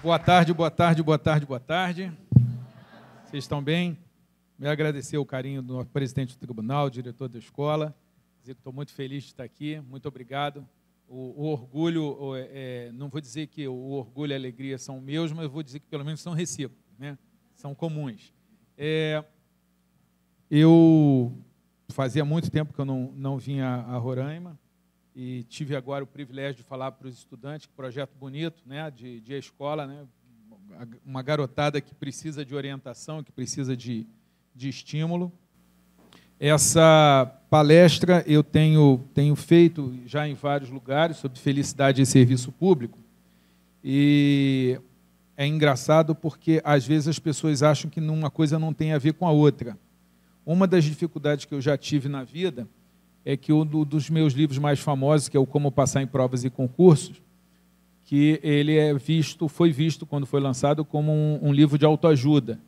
Boa tarde, boa tarde, boa tarde, boa tarde. Vocês estão bem? Me agradecer o carinho do presidente do tribunal, diretor da escola. Dizer que estou muito feliz de estar aqui. Muito obrigado. O orgulho, não vou dizer que o orgulho e a alegria são meus, mas vou dizer que pelo menos são recíprocos, né? São comuns. Eu fazia muito tempo que eu não vinha a Roraima e tive agora o privilégio de falar para os estudantes, que projeto bonito, né, de escola, né, uma garotada que precisa de orientação, que precisa de estímulo. Essa palestra eu tenho feito já em vários lugares sobre felicidade e serviço público, e é engraçado porque às vezes as pessoas acham que uma coisa não tem a ver com a outra. Uma das dificuldades que eu já tive na vida é que um dos meus livros mais famosos, que é o Como Passar em Provas e Concursos, que ele foi visto, quando foi lançado, como um livro de autoajuda.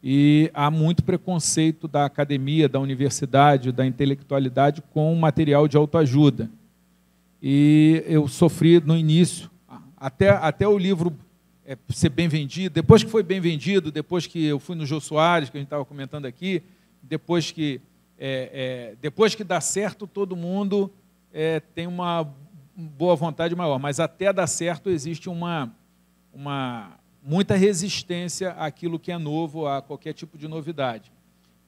E há muito preconceito da academia, da universidade, da intelectualidade com material de autoajuda. E eu sofri no início, até o livro ser bem vendido, depois que foi bem vendido, depois que eu fui no Jô Soares, que a gente estava comentando aqui, depois que dá certo, todo mundo tem uma boa vontade maior, mas até dar certo existe muita resistência àquilo que é novo, a qualquer tipo de novidade.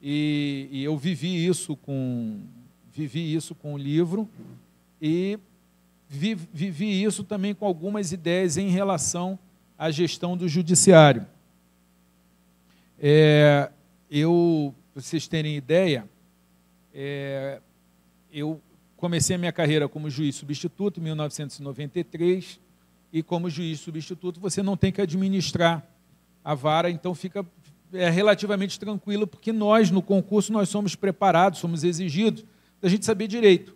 E eu vivi isso com o livro e vivi isso também com algumas ideias em relação à gestão do judiciário. Para vocês terem ideia, eu comecei a minha carreira como juiz substituto em 1993, e como juiz substituto você não tem que administrar a vara, então fica relativamente tranquilo, porque nós, no concurso, nós somos preparados, somos exigidos da gente saber direito.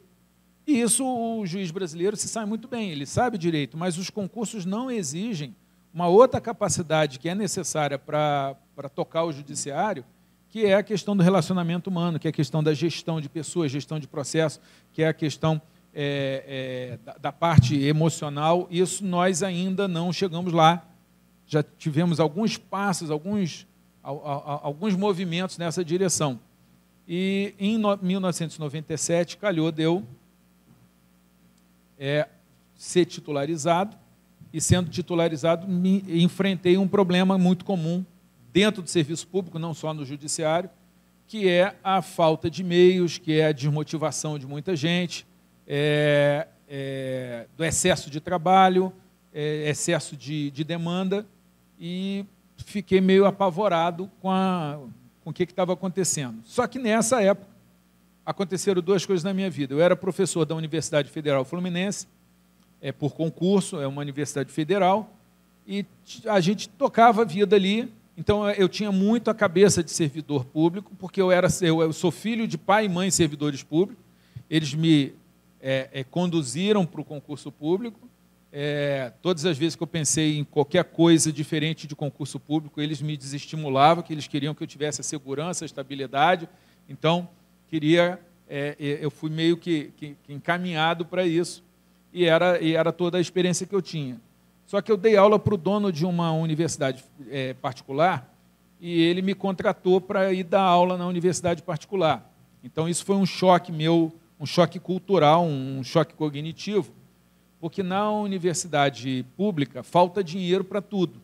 E isso o juiz brasileiro se sai muito bem, ele sabe direito, mas os concursos não exigem uma outra capacidade que é necessária para tocar o judiciário, que é a questão do relacionamento humano, que é a questão da gestão de pessoas, gestão de processo, que é a questão da parte emocional. Isso nós ainda não chegamos lá. Já tivemos alguns passos, alguns movimentos nessa direção. E em 1997, calhou de eu ser titularizado, e sendo titularizado, enfrentei um problema muito comum dentro do serviço público, não só no judiciário, que é a falta de meios, que é a desmotivação de muita gente, do excesso de trabalho, excesso de demanda, e fiquei meio apavorado com o que estava acontecendo. Só que nessa época aconteceram duas coisas na minha vida. Eu era professor da Universidade Federal Fluminense, por concurso, é uma universidade federal, e a gente tocava a vida ali. Então, eu tinha muito a cabeça de servidor público, porque eu sou filho de pai e mãe servidores públicos. Eles me conduziram para o concurso público. Todas as vezes que eu pensei em qualquer coisa diferente de concurso público, eles me desestimulavam, que eles queriam que eu tivesse a segurança, a estabilidade. Então, eu fui meio que encaminhado para isso, e era toda a experiência que eu tinha. Só que eu dei aula para o dono de uma universidade particular, e ele me contratou para ir dar aula na universidade particular. Então, isso foi um choque meu, um choque cultural, um choque cognitivo, porque na universidade pública falta dinheiro para tudo.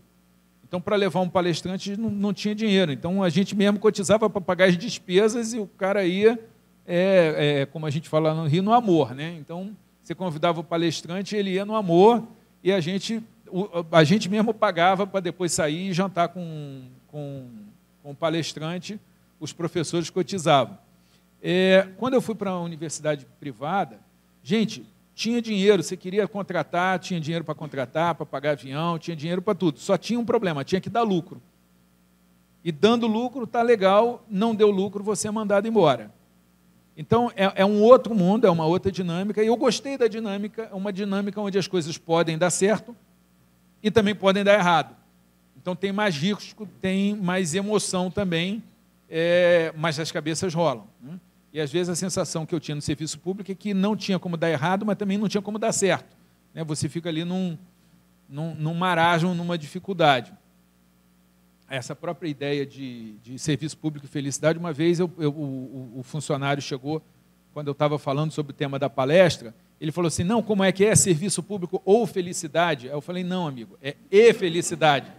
Então, para levar um palestrante, não tinha dinheiro. Então, a gente mesmo cotizava para pagar as despesas, e o cara ia, como a gente fala no Rio, no amor, né? Então, você convidava o palestrante, ele ia no amor, e a gente mesmo pagava para depois sair e jantar com o palestrante, os professores cotizavam. Quando eu fui para a universidade privada, gente, tinha dinheiro, você queria contratar, tinha dinheiro para contratar, para pagar avião, tinha dinheiro para tudo. Só tinha um problema, tinha que dar lucro. E dando lucro, está legal, não deu lucro, você é mandado embora. Então, é um outro mundo, é uma outra dinâmica, e eu gostei da dinâmica, uma dinâmica onde as coisas podem dar certo e também podem dar errado. Então, tem mais risco, tem mais emoção também, mas as cabeças rolam, né? E, às vezes, a sensação que eu tinha no serviço público é que não tinha como dar errado, mas também não tinha como dar certo, né? Você fica ali num marasmo, numa dificuldade. Essa própria ideia de serviço público e felicidade, uma vez o funcionário chegou, quando eu estava falando sobre o tema da palestra, ele falou assim, não, como é que é serviço público ou felicidade? Aí eu falei, não, amigo, é e felicidade.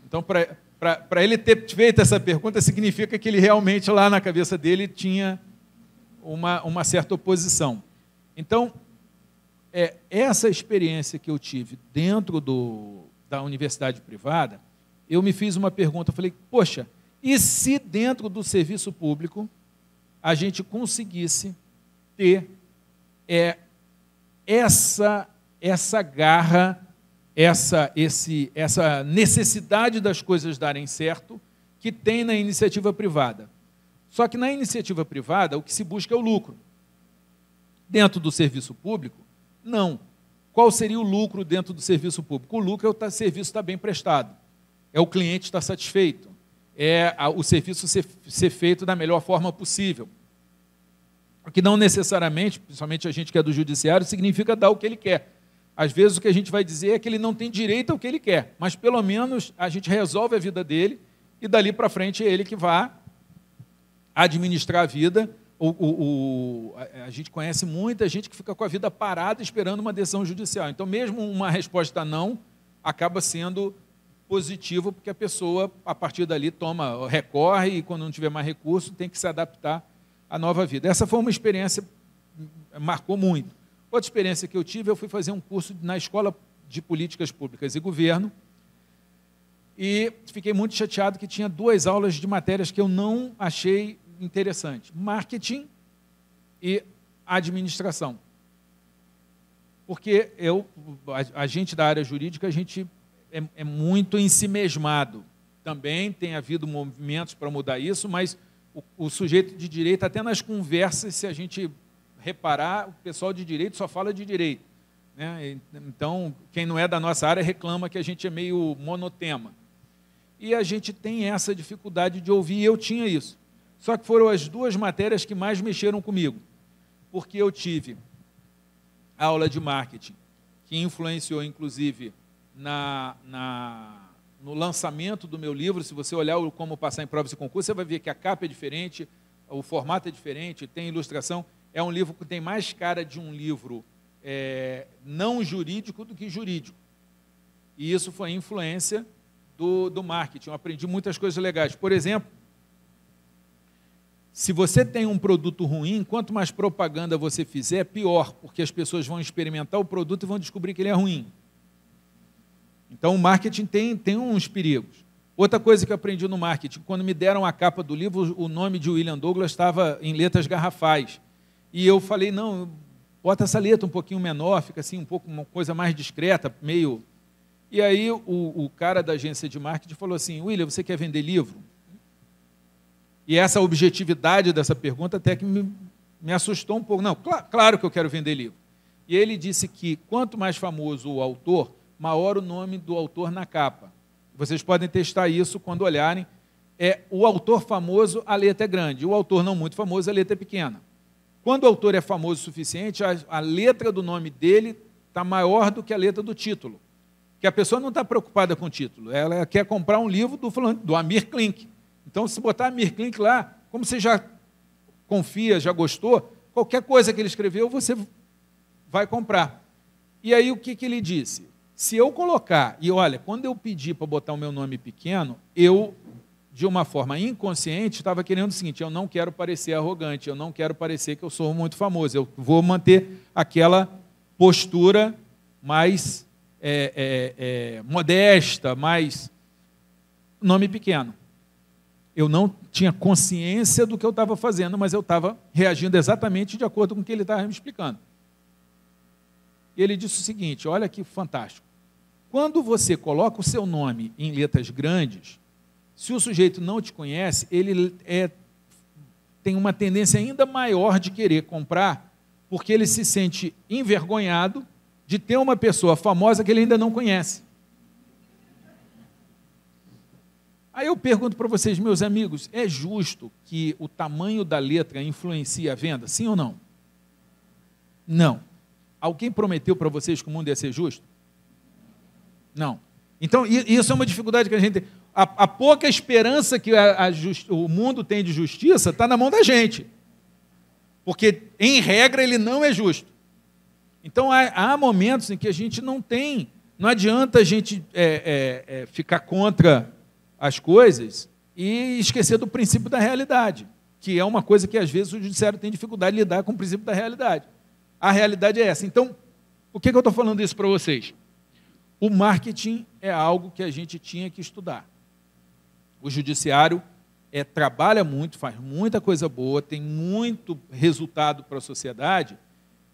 Então, para ele ter feito essa pergunta, significa que ele realmente, lá na cabeça dele, tinha uma certa oposição. Então, essa experiência que eu tive dentro da universidade privada, eu me fiz uma pergunta, eu falei, poxa, e se dentro do serviço público a gente conseguisse ter essa garra, essa necessidade das coisas darem certo que tem na iniciativa privada. Só que na iniciativa privada o que se busca é o lucro. Dentro do serviço público, não. Qual seria o lucro dentro do serviço público? O lucro é o serviço estar bem prestado, é o cliente estar satisfeito, é o serviço ser feito da melhor forma possível. O que não necessariamente, principalmente a gente que é do judiciário, significa dar o que ele quer. Às vezes o que a gente vai dizer é que ele não tem direito ao que ele quer, mas pelo menos a gente resolve a vida dele e dali para frente é ele que vai administrar a vida. A gente conhece muita gente que fica com a vida parada esperando uma decisão judicial. Então, mesmo uma resposta não, acaba sendo positivo, porque a pessoa, a partir dali, recorre e, quando não tiver mais recurso, tem que se adaptar à nova vida. Essa foi uma experiência que marcou muito. Outra experiência que eu tive, eu fui fazer um curso na Escola de Políticas Públicas e Governo, e fiquei muito chateado que tinha 2 aulas de matérias que eu não achei interessante: marketing e administração. Porque a gente da área jurídica, a gente é muito ensimesmado. Também tem havido movimentos para mudar isso, mas o sujeito de direito, até nas conversas, se a gente reparar, o pessoal de direito só fala de direito, né? Então, quem não é da nossa área reclama que a gente é meio monotema. E a gente tem essa dificuldade de ouvir, e eu tinha isso. Só que foram as 2 matérias que mais mexeram comigo, porque eu tive a aula de marketing, que influenciou, inclusive, no lançamento do meu livro. Se você olhar o Como Passar em Provas e Concursos, você vai ver que a capa é diferente, o formato é diferente, tem ilustração. É um livro que tem mais cara de um livro não jurídico do que jurídico. E isso foi influência do marketing. Eu aprendi muitas coisas legais. Por exemplo, se você tem um produto ruim, quanto mais propaganda você fizer, pior, porque as pessoas vão experimentar o produto e vão descobrir que ele é ruim. Então, o marketing tem uns perigos. Outra coisa que eu aprendi no marketing, quando me deram a capa do livro, o nome de William Douglas estava em letras garrafais. E eu falei, não, bota essa letra um pouquinho menor, fica assim, uma coisa mais discreta, meio... E aí o cara da agência de marketing falou assim, William, você quer vender livro? E essa objetividade dessa pergunta até que me assustou um pouco. Não, claro que eu quero vender livro. E ele disse que quanto mais famoso o autor, maior o nome do autor na capa. Vocês podem testar isso quando olharem. O autor famoso, a letra é grande. O autor não muito famoso, a letra é pequena. Quando o autor é famoso o suficiente, a letra do nome dele está maior do que a letra do título. Porque a pessoa não está preocupada com o título. Ela quer comprar um livro do Amir Klink. Então, se botar Amir Klink lá, como você já confia, já gostou, qualquer coisa que ele escreveu, você vai comprar. E aí, o que ele disse? Se eu colocar, e olha, quando eu pedi para botar o meu nome pequeno, eu, de uma forma inconsciente, estava querendo o seguinte, eu não quero parecer arrogante, eu não quero parecer que eu sou muito famoso, eu vou manter aquela postura mais modesta, mais nome pequeno. Eu não tinha consciência do que eu estava fazendo, mas eu estava reagindo exatamente de acordo com o que ele estava me explicando. E ele disse o seguinte, olha que fantástico. Quando você coloca o seu nome em letras grandes, se o sujeito não te conhece, ele tem uma tendência ainda maior de querer comprar, porque ele se sente envergonhado de ter uma pessoa famosa que ele ainda não conhece. Aí eu pergunto para vocês, meus amigos, é justo que o tamanho da letra influencie a venda? Sim ou não? Não. Alguém prometeu para vocês que o mundo ia ser justo? Não. Então, isso é uma dificuldade que a gente tem. A pouca esperança que o mundo tem de justiça está na mão da gente. Porque, em regra, ele não é justo. Então, há momentos em que a gente não tem. Não adianta a gente ficar contra as coisas e esquecer do princípio da realidade, que é uma coisa que, às vezes, o judiciário tem dificuldade de lidar com o princípio da realidade. A realidade é essa. Então, por que eu estou falando isso para vocês? O marketing é algo que a gente tinha que estudar. O judiciário trabalha muito, faz muita coisa boa, tem muito resultado para a sociedade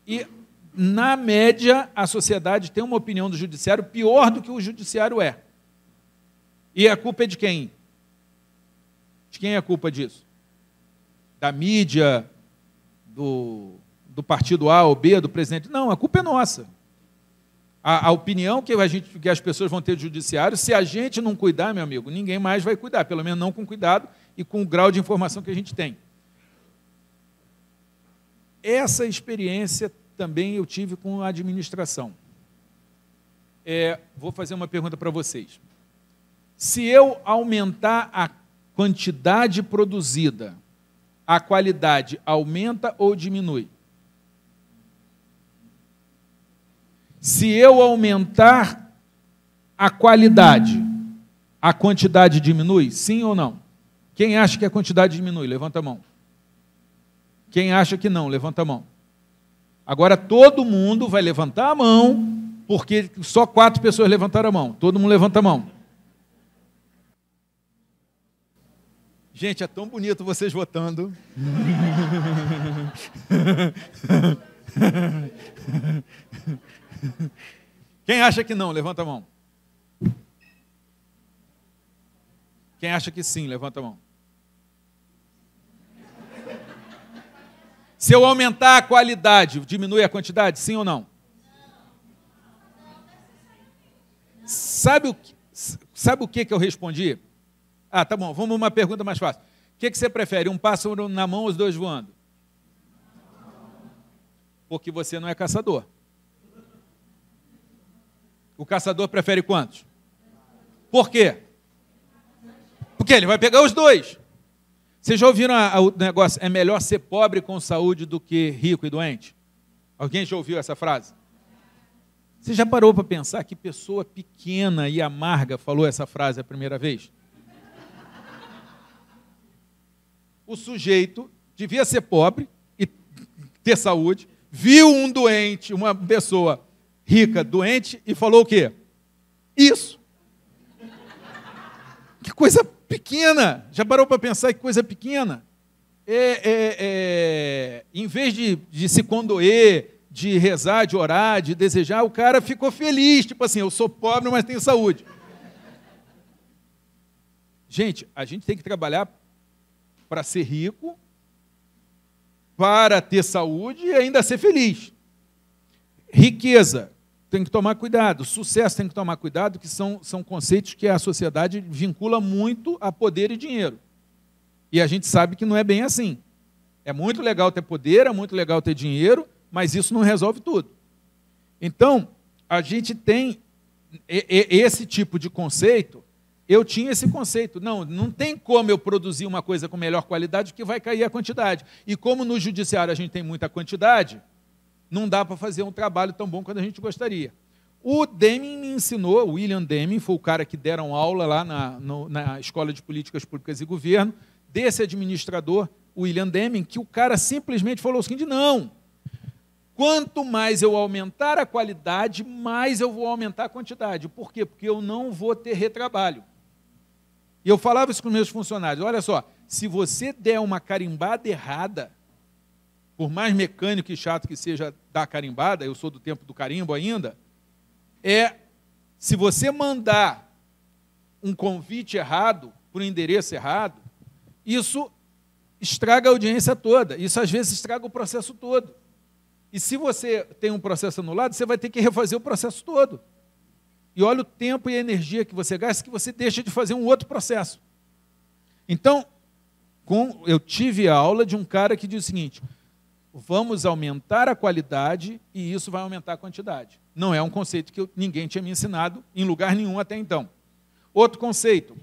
e, na média, a sociedade tem uma opinião do judiciário pior do que o judiciário é. E a culpa é de quem? De quem é a culpa disso? Da mídia, do partido A ou B, do presidente? Não, a culpa é nossa. A opinião que as pessoas vão ter do judiciário, se a gente não cuidar, meu amigo, ninguém mais vai cuidar, pelo menos não com cuidado e com o grau de informação que a gente tem. Essa experiência também eu tive com a administração. Vou fazer uma pergunta para vocês. Se eu aumentar a quantidade produzida, a qualidade aumenta ou diminui? Se eu aumentar a qualidade, a quantidade diminui? Sim ou não? Quem acha que a quantidade diminui? Levanta a mão. Quem acha que não? Levanta a mão. Agora todo mundo vai levantar a mão, porque só 4 pessoas levantaram a mão. Todo mundo levanta a mão. Gente, é tão bonito vocês votando. Quem acha que não? Levanta a mão. Quem acha que sim? Levanta a mão. Se eu aumentar a qualidade, diminui a quantidade? Sim ou não? Sabe o que eu respondi? Tá bom, vamos uma pergunta mais fácil. O que você prefere, um pássaro na mão ou os 2 voando? Porque você não é caçador. O caçador prefere quantos? Por quê? Porque ele vai pegar os 2. Vocês já ouviram o negócio, é melhor ser pobre com saúde do que rico e doente? Alguém já ouviu essa frase? Você já parou para pensar que pessoa pequena e amarga falou essa frase a primeira vez? O sujeito devia ser pobre e ter saúde, viu um doente, uma pessoa rica, doente, e falou o quê? Isso. Que coisa pequena. Já parou para pensar que coisa pequena? Em vez de se condoer, de rezar, de orar, de desejar, o cara ficou feliz, tipo assim, eu sou pobre, mas tenho saúde. Gente, a gente tem que trabalhar para ser rico, para ter saúde e ainda ser feliz. Riqueza, tem que tomar cuidado. Sucesso, tem que tomar cuidado, que são conceitos que a sociedade vincula muito a poder e dinheiro. E a gente sabe que não é bem assim. É muito legal ter poder, é muito legal ter dinheiro, mas isso não resolve tudo. Então, a gente tem esse tipo de conceito. Eu tinha esse conceito. Não tem como eu produzir uma coisa com melhor qualidade que vai cair a quantidade. E como no judiciário a gente tem muita quantidade, não dá para fazer um trabalho tão bom quanto a gente gostaria. O Deming me ensinou, o William Deming, foi o cara que deram aula lá na Escola de Políticas Públicas e Governo, desse administrador, William Deming, que o cara simplesmente falou o seguinte: não, quanto mais eu aumentar a qualidade, mais eu vou aumentar a quantidade. Por quê? Porque eu não vou ter retrabalho. E eu falava isso com os meus funcionários: olha só, se você der uma carimbada errada, por mais mecânico e chato que seja dar carimbada, eu sou do tempo do carimbo ainda, se você mandar um convite errado, por um endereço errado, isso estraga a audiência toda, isso às vezes estraga o processo todo. E se você tem um processo anulado, você vai ter que refazer o processo todo. E olha o tempo e a energia que você gasta, que você deixa de fazer um outro processo. Então, eu tive a aula de um cara que diz o seguinte: vamos aumentar a qualidade e isso vai aumentar a quantidade. Não é um conceito que ninguém tinha me ensinado em lugar nenhum até então. Outro conceito,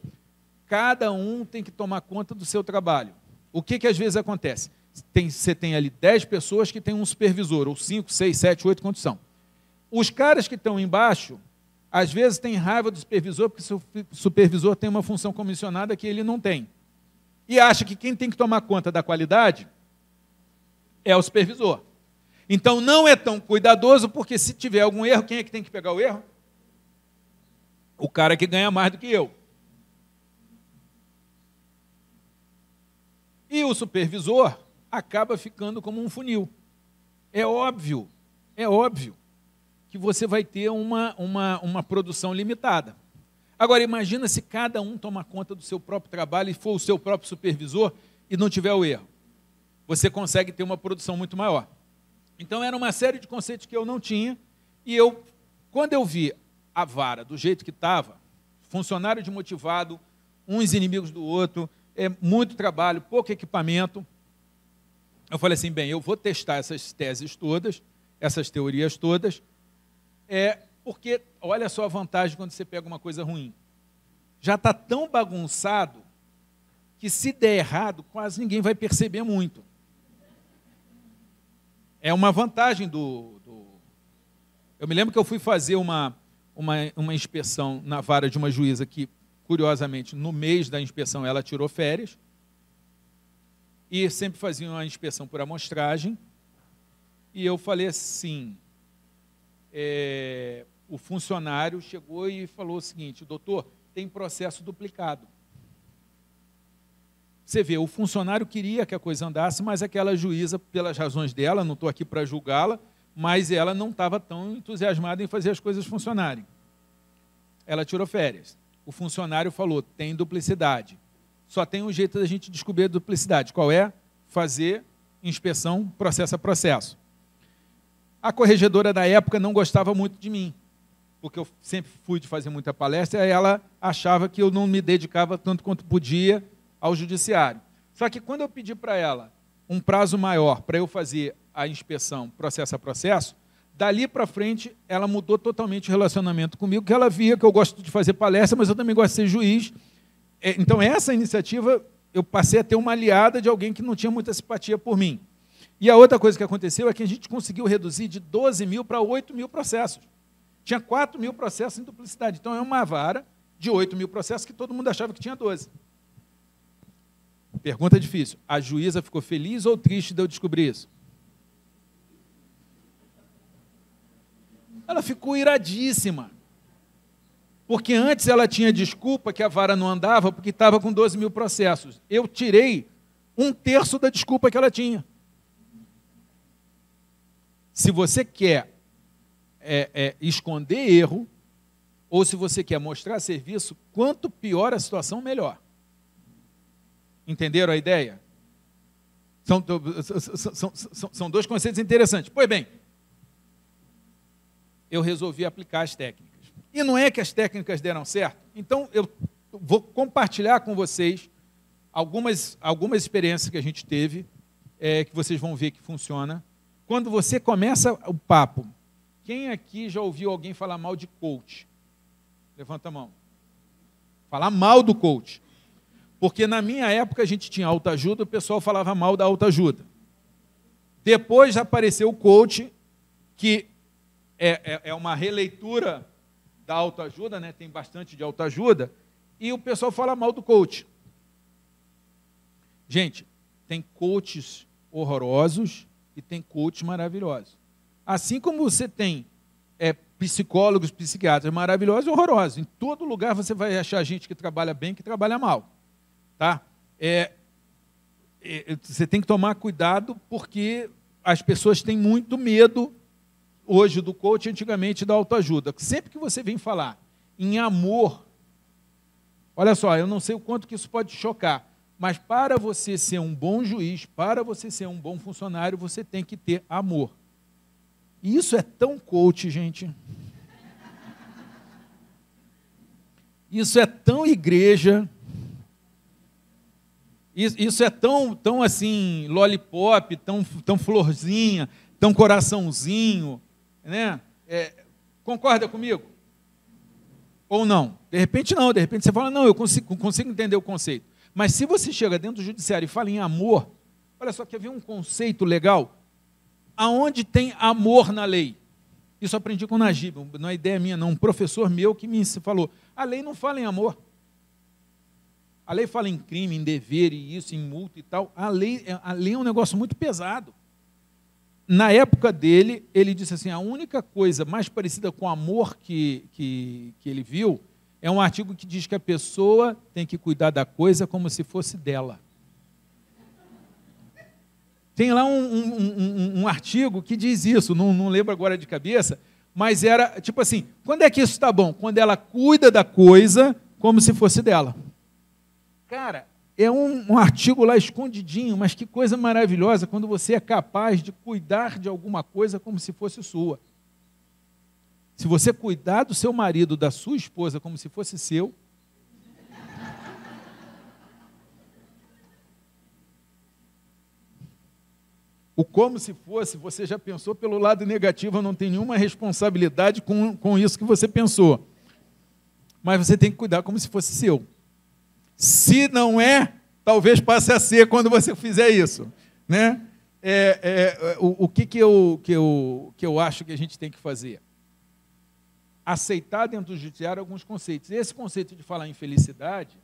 cada um tem que tomar conta do seu trabalho. O que às vezes acontece? Você tem ali 10 pessoas que têm um supervisor, ou 5, 6, 7, 8, quantos são? Os caras que estão embaixo, às vezes têm raiva do supervisor, porque o supervisor tem uma função comissionada que ele não tem. E acha que quem tem que tomar conta da qualidade é o supervisor. Então não é tão cuidadoso, porque se tiver algum erro, quem é que tem que pegar o erro? O cara que ganha mais do que eu. E o supervisor acaba ficando como um funil. É óbvio que você vai ter uma produção limitada. Agora, imagina se cada um tomar conta do seu próprio trabalho e for o seu próprio supervisor e não tiver o erro. Você consegue ter uma produção muito maior. Então, era uma série de conceitos que eu não tinha, e quando eu vi a vara do jeito que estava, funcionário desmotivado, uns inimigos do outro, muito trabalho, pouco equipamento, eu falei assim, bem, eu vou testar essas teses todas, essas teorias todas, porque olha só a vantagem quando você pega uma coisa ruim. Já está tão bagunçado que se der errado, quase ninguém vai perceber muito. É uma vantagem Eu me lembro que eu fui fazer uma inspeção na vara de uma juíza que, curiosamente, no mês da inspeção ela tirou férias, e sempre fazia uma inspeção por amostragem, e eu falei assim, o funcionário chegou e falou o seguinte, doutor, tem processo duplicado. Você vê, o funcionário queria que a coisa andasse, mas aquela juíza, pelas razões dela, não estou aqui para julgá-la, mas ela não estava tão entusiasmada em fazer as coisas funcionarem. Ela tirou férias. O funcionário falou, tem duplicidade. Só tem um jeito da gente descobrir a duplicidade. Qual é? Fazer inspeção processo a processo. A corregedora da época não gostava muito de mim, porque eu sempre fui de fazer muita palestra, e ela achava que eu não me dedicava tanto quanto podia ao judiciário. Só que quando eu pedi para ela um prazo maior para eu fazer a inspeção processo a processo, dali para frente ela mudou totalmente o relacionamento comigo, que ela via que eu gosto de fazer palestra, mas eu também gosto de ser juiz. Então essa iniciativa, eu passei a ter uma aliada de alguém que não tinha muita simpatia por mim. E a outra coisa que aconteceu é que a gente conseguiu reduzir de 12 mil para 8 mil processos. Tinha 4 mil processos em duplicidade. Então é uma vara de 8 mil processos que todo mundo achava que tinha 12. Pergunta difícil. A juíza ficou feliz ou triste de eu descobrir isso? Ela ficou iradíssima. Porque antes ela tinha desculpa que a vara não andava porque estava com 12 mil processos. Eu tirei 1/3 da desculpa que ela tinha. Se você quer esconder erro, ou se você quer mostrar serviço, quanto pior a situação, melhor. Entenderam a ideia? São dois conceitos interessantes. Pois bem, eu resolvi aplicar as técnicas. E não é que as técnicas deram certo? Então, eu vou compartilhar com vocês algumas experiências que a gente teve, que vocês vão ver que funciona. Quando você começa o papo, quem aqui já ouviu alguém falar mal de coach? Levanta a mão. Falar mal do coach. Porque na minha época a gente tinha autoajuda, o pessoal falava mal da autoajuda. Depois apareceu o coach, que é uma releitura da autoajuda, né? Tem bastante de autoajuda, e o pessoal fala mal do coach. Gente, tem coaches horrorosos e tem coaches maravilhosos. Assim como você tem psicólogos, psiquiatras maravilhosos e horrorosos. Em todo lugar você vai achar gente que trabalha bem e que trabalha mal. Tá? Você tem que tomar cuidado porque as pessoas têm muito medo hoje do coach, antigamente da autoajuda. Sempre que você vem falar em amor, olha só, eu não sei o quanto que isso pode chocar, mas para você ser um bom juiz, para você ser um bom funcionário, você tem que ter amor. E isso é tão coach, gente. Isso é tão igreja. Isso é tão assim, lollipop, tão florzinha, tão coraçãozinho, né? Concorda comigo? Ou não? De repente não, de repente você fala, não, eu consigo entender o conceito. Mas se você chega dentro do judiciário e fala em amor, olha só, quer ver um conceito legal? Aonde tem amor na lei? Isso eu aprendi com o Najib, não é ideia minha, não. Um professor meu que me falou, a lei não fala em amor. A lei fala em crime, em dever, e isso, em multa e tal. A lei é um negócio muito pesado. Na época dele, ele disse assim, a única coisa mais parecida com amor que ele viu é um artigo que diz que a pessoa tem que cuidar da coisa como se fosse dela. Tem lá um artigo que diz isso, não lembro agora de cabeça, mas era tipo assim, quando é que isso está bom? Quando ela cuida da coisa como se fosse dela. Cara, é um artigo lá escondidinho, mas que coisa maravilhosa quando você é capaz de cuidar de alguma coisa como se fosse sua. Se você cuidar do seu marido, da sua esposa, como se fosse seu, o como se fosse, você já pensou pelo lado negativo, eu não tenho nenhuma responsabilidade com isso que você pensou. Mas você tem que cuidar como se fosse seu. Se não é, talvez passe a ser quando você fizer isso, né? O que eu acho que a gente tem que fazer? Aceitar dentro do judiciário alguns conceitos. Esse conceito de falar em felicidade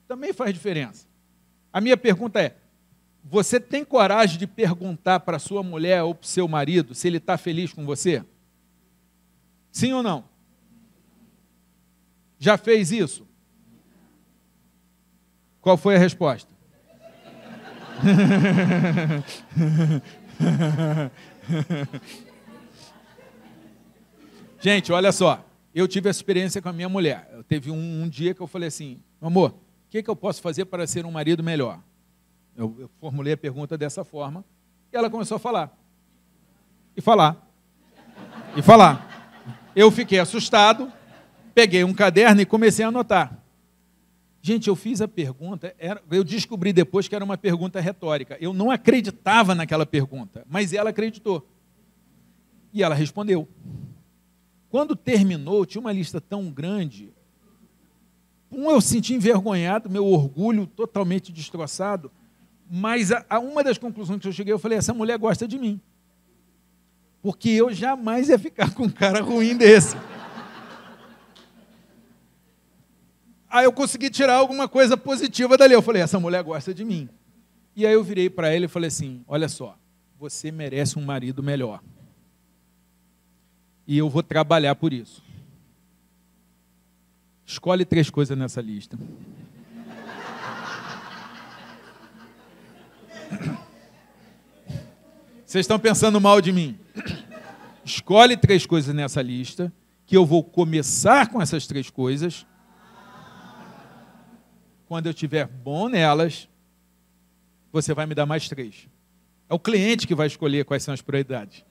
também faz diferença. A minha pergunta é, você tem coragem de perguntar para a sua mulher ou para o seu marido se ele está feliz com você? Sim ou não? Já fez isso? Qual foi a resposta? Gente, olha só. Eu tive essa experiência com a minha mulher. Teve um dia que eu falei assim, amor, o que eu posso fazer para ser um marido melhor? Eu formulei a pergunta dessa forma e ela começou a falar. E falar. E falar. Eu fiquei assustado, peguei um caderno e comecei a anotar. Gente, eu fiz a pergunta, eu descobri depois que era uma pergunta retórica. Eu não acreditava naquela pergunta, mas ela acreditou. E ela respondeu. Quando terminou, tinha uma lista tão grande. Eu senti envergonhado, meu orgulho totalmente destroçado, mas uma das conclusões que eu cheguei, eu falei, essa mulher gosta de mim. Porque eu jamais ia ficar com um cara ruim desse. Aí eu consegui tirar alguma coisa positiva dali. Eu falei, essa mulher gosta de mim. E aí eu virei para ele e falei assim, olha só, você merece um marido melhor. E eu vou trabalhar por isso. Escolhe 3 coisas nessa lista. Vocês estão pensando mal de mim. Escolhe 3 coisas nessa lista, que eu vou começar com essas 3 coisas. Quando eu estiver bom nelas, você vai me dar mais 3. É o cliente que vai escolher quais são as prioridades.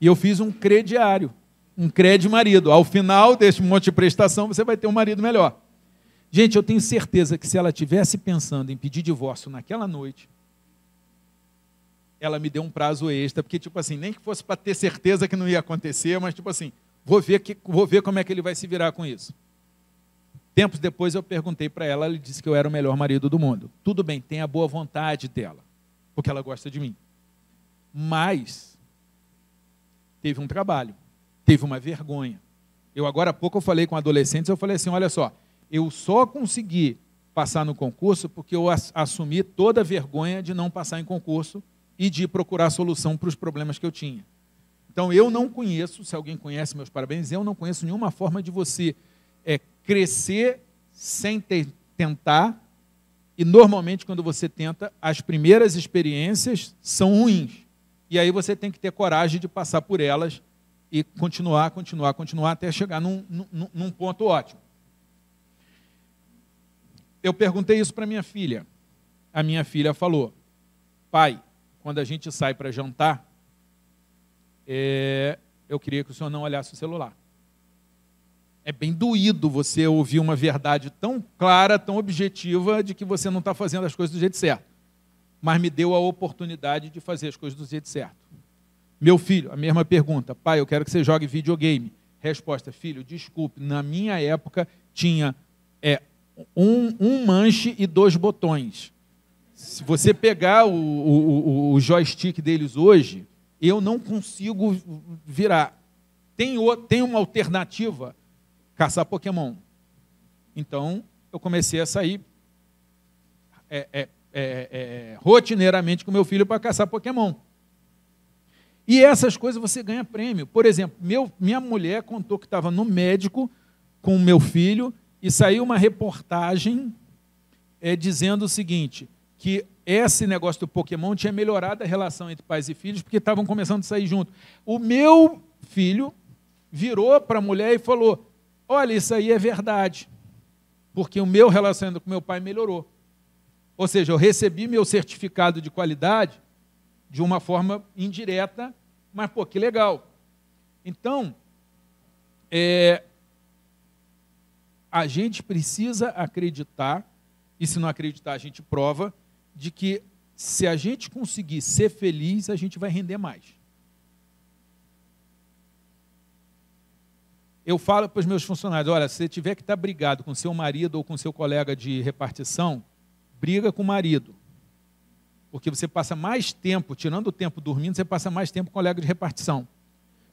E eu fiz um crediário, um crédito marido. Ao final desse monte de prestação, você vai ter um marido melhor. Gente, eu tenho certeza que se ela estivesse pensando em pedir divórcio naquela noite, ela me deu um prazo extra, porque, tipo assim, nem que fosse para ter certeza que não ia acontecer, mas, tipo assim, vou ver como é que ele vai se virar com isso. Tempos depois eu perguntei para ela, ela disse que eu era o melhor marido do mundo. Tudo bem, tem a boa vontade dela, porque ela gosta de mim. Mas teve um trabalho, teve uma vergonha. Agora há pouco eu falei com adolescentes, eu falei assim, olha só, eu só consegui passar no concurso porque eu assumi toda a vergonha de não passar em concurso e de procurar solução para os problemas que eu tinha. Então, eu não conheço, se alguém conhece, meus parabéns, eu não conheço nenhuma forma de você crescer sem tentar, e normalmente, quando você tenta, as primeiras experiências são ruins. E aí você tem que ter coragem de passar por elas e continuar, até chegar num ponto ótimo. Eu perguntei isso para minha filha. A minha filha falou, pai, quando a gente sai para jantar, eu queria que o senhor não olhasse o celular. É bem doído você ouvir uma verdade tão clara, tão objetiva, de que você não está fazendo as coisas do jeito certo. Mas me deu a oportunidade de fazer as coisas do jeito certo. Meu filho, a mesma pergunta. Pai, eu quero que você jogue videogame. Resposta, filho, desculpe, na minha época tinha um manche e 2 botões. Se você pegar o joystick deles hoje, eu não consigo virar. Tem uma alternativa, caçar Pokémon. Então, eu comecei a sair rotineiramente com meu filho para caçar Pokémon. E essas coisas você ganha prêmio. Por exemplo, minha mulher contou que estava no médico com o meu filho e saiu uma reportagem dizendo o seguinte, que esse negócio do Pokémon tinha melhorado a relação entre pais e filhos porque estavam começando a sair junto. O meu filho virou para a mulher e falou, olha, isso aí é verdade, porque o meu relacionamento com meu pai melhorou. Ou seja, eu recebi meu certificado de qualidade de uma forma indireta, mas, pô, que legal. Então, a gente precisa acreditar, e se não acreditar, a gente prova, de que se a gente conseguir ser feliz, a gente vai render mais. Eu falo para os meus funcionários, olha, se você tiver que estar brigado com seu marido ou com seu colega de repartição, briga com o marido. Porque você passa mais tempo, tirando o tempo dormindo, você passa mais tempo com o colega de repartição.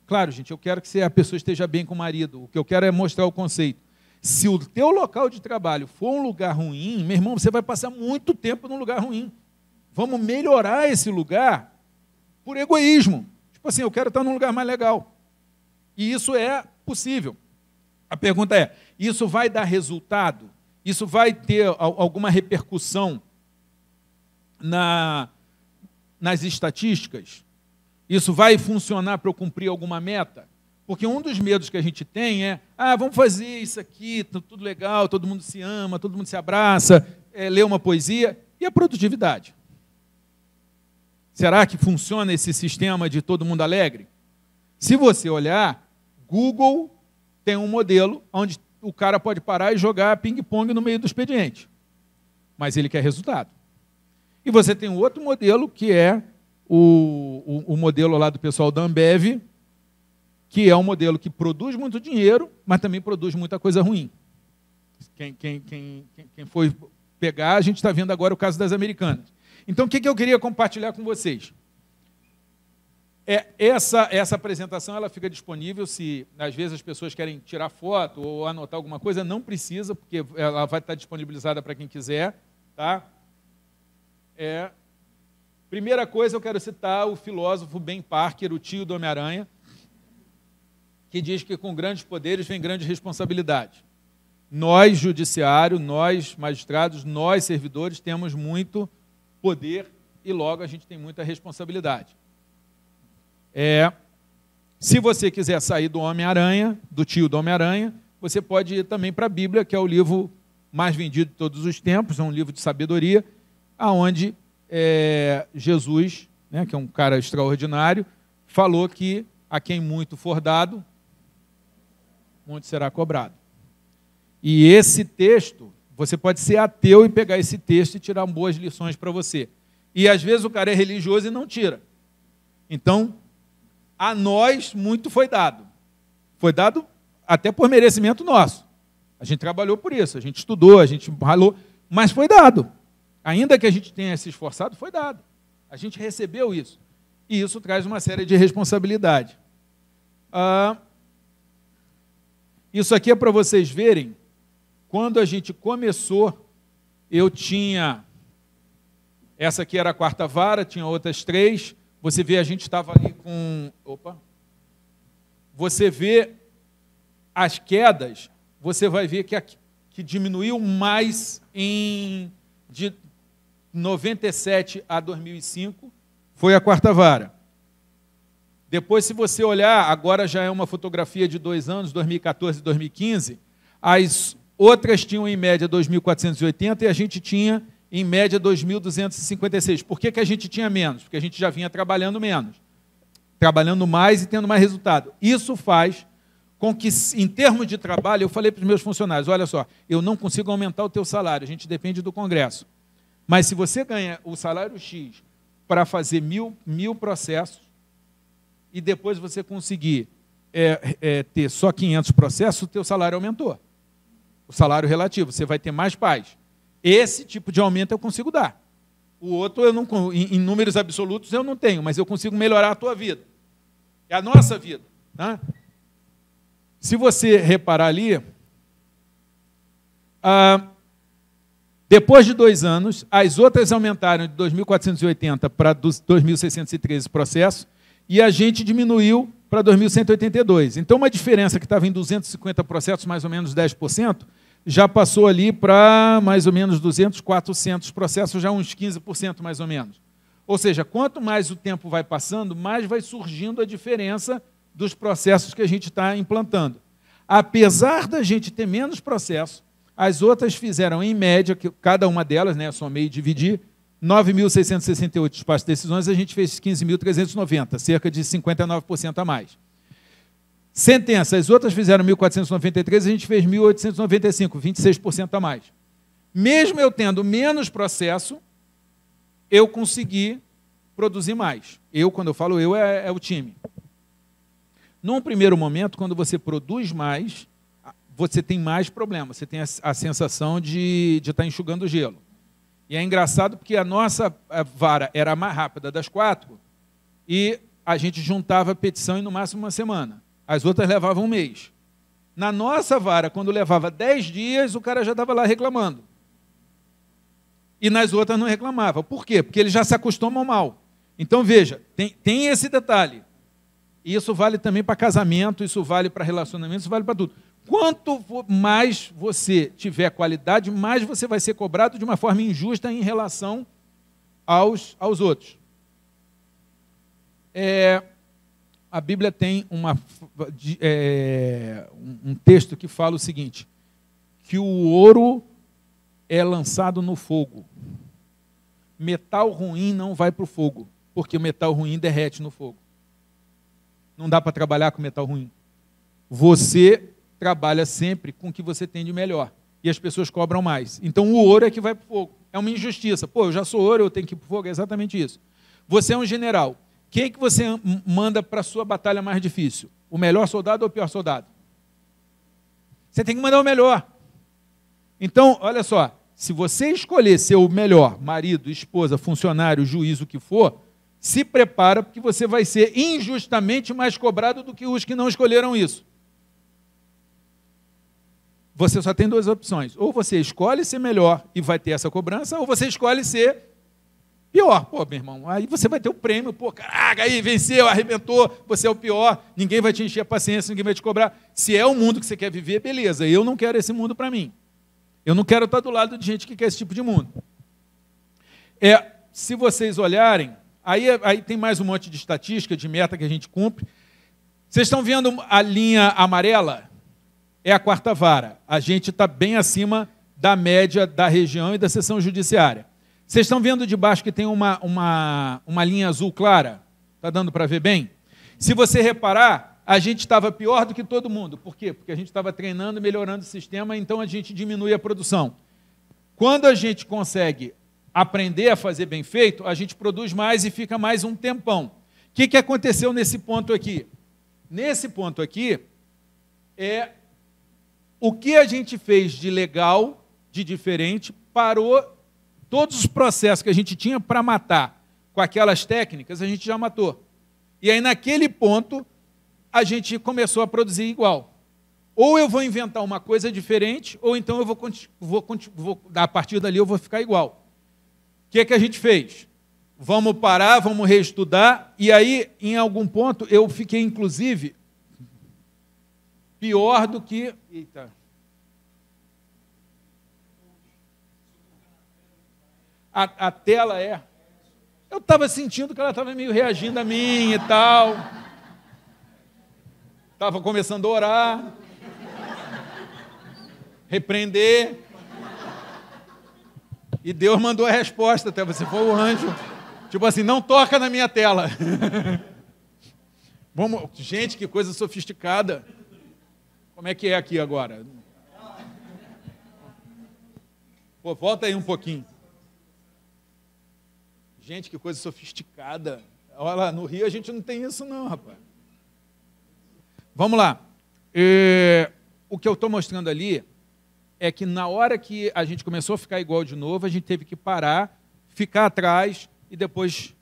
Claro, gente, eu quero que a pessoa esteja bem com o marido. O que eu quero é mostrar o conceito. Se o teu local de trabalho for um lugar ruim, meu irmão, você vai passar muito tempo num lugar ruim. Vamos melhorar esse lugar por egoísmo. Tipo assim, eu quero estar num lugar mais legal. E isso é possível. A pergunta é, isso vai dar resultado? Isso vai ter alguma repercussão nas estatísticas? Isso vai funcionar para eu cumprir alguma meta? Porque um dos medos que a gente tem é, vamos fazer isso aqui, tudo legal, todo mundo se ama, todo mundo se abraça, lê uma poesia, e a produtividade? Será que funciona esse sistema de todo mundo alegre? Se você olhar, Google tem um modelo onde o cara pode parar e jogar ping-pong no meio do expediente, mas ele quer resultado. E você tem um outro modelo, que é o modelo lá do pessoal da Ambev, que é um modelo que produz muito dinheiro, mas também produz muita coisa ruim. Quem foi pegar, a gente está vendo agora o caso das Americanas. Então, o que eu queria compartilhar com vocês? Essa apresentação ela fica disponível, se às vezes as pessoas querem tirar foto ou anotar alguma coisa, não precisa, porque ela vai estar disponibilizada para quem quiser. Tá? Primeira coisa, eu quero citar o filósofo Ben Parker, o tio do Homem-Aranha, que diz que com grandes poderes vem grande responsabilidade. Nós, judiciário, nós, magistrados, nós, servidores, temos muito poder e logo a gente tem muita responsabilidade. Se você quiser sair do Homem-Aranha, do tio do Homem-Aranha, você pode ir também para a Bíblia, que é o livro mais vendido de todos os tempos, é um livro de sabedoria, onde Jesus, que é um cara extraordinário, falou que a quem muito for dado, muito será cobrado. E esse texto, você pode ser ateu e pegar esse texto e tirar boas lições para você. E às vezes o cara é religioso e não tira. Então, a nós muito foi dado. Foi dado até por merecimento nosso. A gente trabalhou por isso, a gente estudou, a gente ralou, mas foi dado. Ainda que a gente tenha se esforçado, foi dado. A gente recebeu isso. E isso traz uma série de responsabilidade. Isso aqui é para vocês verem, quando a gente começou, eu tinha, essa aqui era a 4ª vara, tinha outras 3, você vê, a gente estava ali com, você vê as quedas, você vai ver que diminuiu mais de 97 a 2005, foi a 4ª vara. Depois, se você olhar, agora já é uma fotografia de 2 anos, 2014 e 2015, as outras tinham em média 2.480 e a gente tinha em média 2.256. Por que a gente tinha menos? Porque a gente já vinha trabalhando menos, trabalhando mais e tendo mais resultado. Isso faz com que, em termos de trabalho, eu falei para os meus funcionários, olha só, eu não consigo aumentar o teu salário, a gente depende do Congresso. Mas se você ganha o salário X para fazer mil processos e depois você conseguir ter só 500 processos, o teu salário aumentou. O salário relativo, você vai ter mais paz. Esse tipo de aumento eu consigo dar. O outro, eu não, em números absolutos, eu não tenho, mas eu consigo melhorar a tua vida. É a nossa vida. Tá? Se você reparar ali, depois de 2 anos, as outras aumentaram de 2.480 para 2.613 processos e a gente diminuiu para 2.182. Então, uma diferença que estava em 250 processos, mais ou menos 10%, já passou ali para mais ou menos 200, 400 processos, já uns 15% mais ou menos. Ou seja, quanto mais o tempo vai passando, mais vai surgindo a diferença dos processos que a gente está implantando. Apesar da gente ter menos processos, as outras fizeram, em média, que cada uma delas, né, somei e dividi, 9.668 espaços de decisões, a gente fez 15.390, cerca de 59% a mais. Sentença, as outras fizeram 1.493, a gente fez 1.895, 26% a mais. Mesmo eu tendo menos processo, eu consegui produzir mais. Eu, quando eu falo eu, é o time. Num primeiro momento, quando você produz mais, você tem mais problemas, você tem a sensação de estar enxugando gelo. E é engraçado porque a nossa vara era a mais rápida das 4 e a gente juntava a petição em no máximo uma semana. As outras levavam 1 mês. Na nossa vara, quando levava 10 dias, o cara já estava lá reclamando. E nas outras não reclamava. Por quê? Porque eles já se acostumam mal. Então, veja, tem esse detalhe. E isso vale também para casamento, isso vale para relacionamento, isso vale para tudo. Quanto mais você tiver qualidade, mais você vai ser cobrado de uma forma injusta em relação aos outros. A Bíblia tem um texto que fala o seguinte, que o ouro é lançado no fogo. Metal ruim não vai para o fogo, porque o metal ruim derrete no fogo. Não dá para trabalhar com metal ruim. Você trabalha sempre com o que você tem de melhor. E as pessoas cobram mais. Então, o ouro é que vai para o fogo. É uma injustiça. Pô, eu já sou ouro, eu tenho que ir para o fogo. É exatamente isso. Você é um general. Quem que você manda para a sua batalha mais difícil? O melhor soldado ou o pior soldado? Você tem que mandar o melhor. Então, olha só. Se você escolher ser o melhor, marido, esposa, funcionário, juiz, o que for, se prepara porque você vai ser injustamente mais cobrado do que os que não escolheram isso. Você só tem 2 opções. Ou você escolhe ser melhor e vai ter essa cobrança, ou você escolhe ser pior. Pô, meu irmão, aí você vai ter o prêmio. Pô, caraca, aí venceu, arrebentou, você é o pior, ninguém vai te encher a paciência, ninguém vai te cobrar. Se é o mundo que você quer viver, beleza. Eu não quero esse mundo para mim. Eu não quero estar do lado de gente que quer esse tipo de mundo. Se vocês olharem, aí tem mais um monte de estatística, de meta que a gente cumpre. Vocês estão vendo a linha amarela? É a 4ª vara. A gente está bem acima da média da região e da seção judiciária. Vocês estão vendo de baixo que tem uma linha azul clara? Está dando para ver bem? Se você reparar, a gente estava pior do que todo mundo. Por quê? Porque a gente estava treinando e melhorando o sistema, então a gente diminui a produção. Quando a gente consegue aprender a fazer bem feito, a gente produz mais e fica mais um tempão. O que aconteceu nesse ponto aqui? Nesse ponto aqui, o que a gente fez de legal, de diferente, parou todos os processos que a gente tinha para matar com aquelas técnicas, a gente já matou. E aí, naquele ponto, a gente começou a produzir igual. Ou eu vou inventar uma coisa diferente, ou então eu vou a partir dali eu vou ficar igual. O que a gente fez? Vamos parar, vamos reestudar, e aí, em algum ponto, eu fiquei, inclusive, pior do que... Eita. A tela Eu estava sentindo que ela estava meio reagindo a mim e tal. Estava começando a orar. Repreender. E Deus mandou a resposta, até você foi o anjo. Tipo assim, não toca na minha tela. Gente, que coisa sofisticada. Como é que é aqui agora? Pô, volta aí um pouquinho. Gente, que coisa sofisticada. Olha lá, no Rio a gente não tem isso não, rapaz. Vamos lá. O que eu estou mostrando ali é que na hora que a gente começou a ficar igual de novo, a gente teve que parar, ficar atrás e depois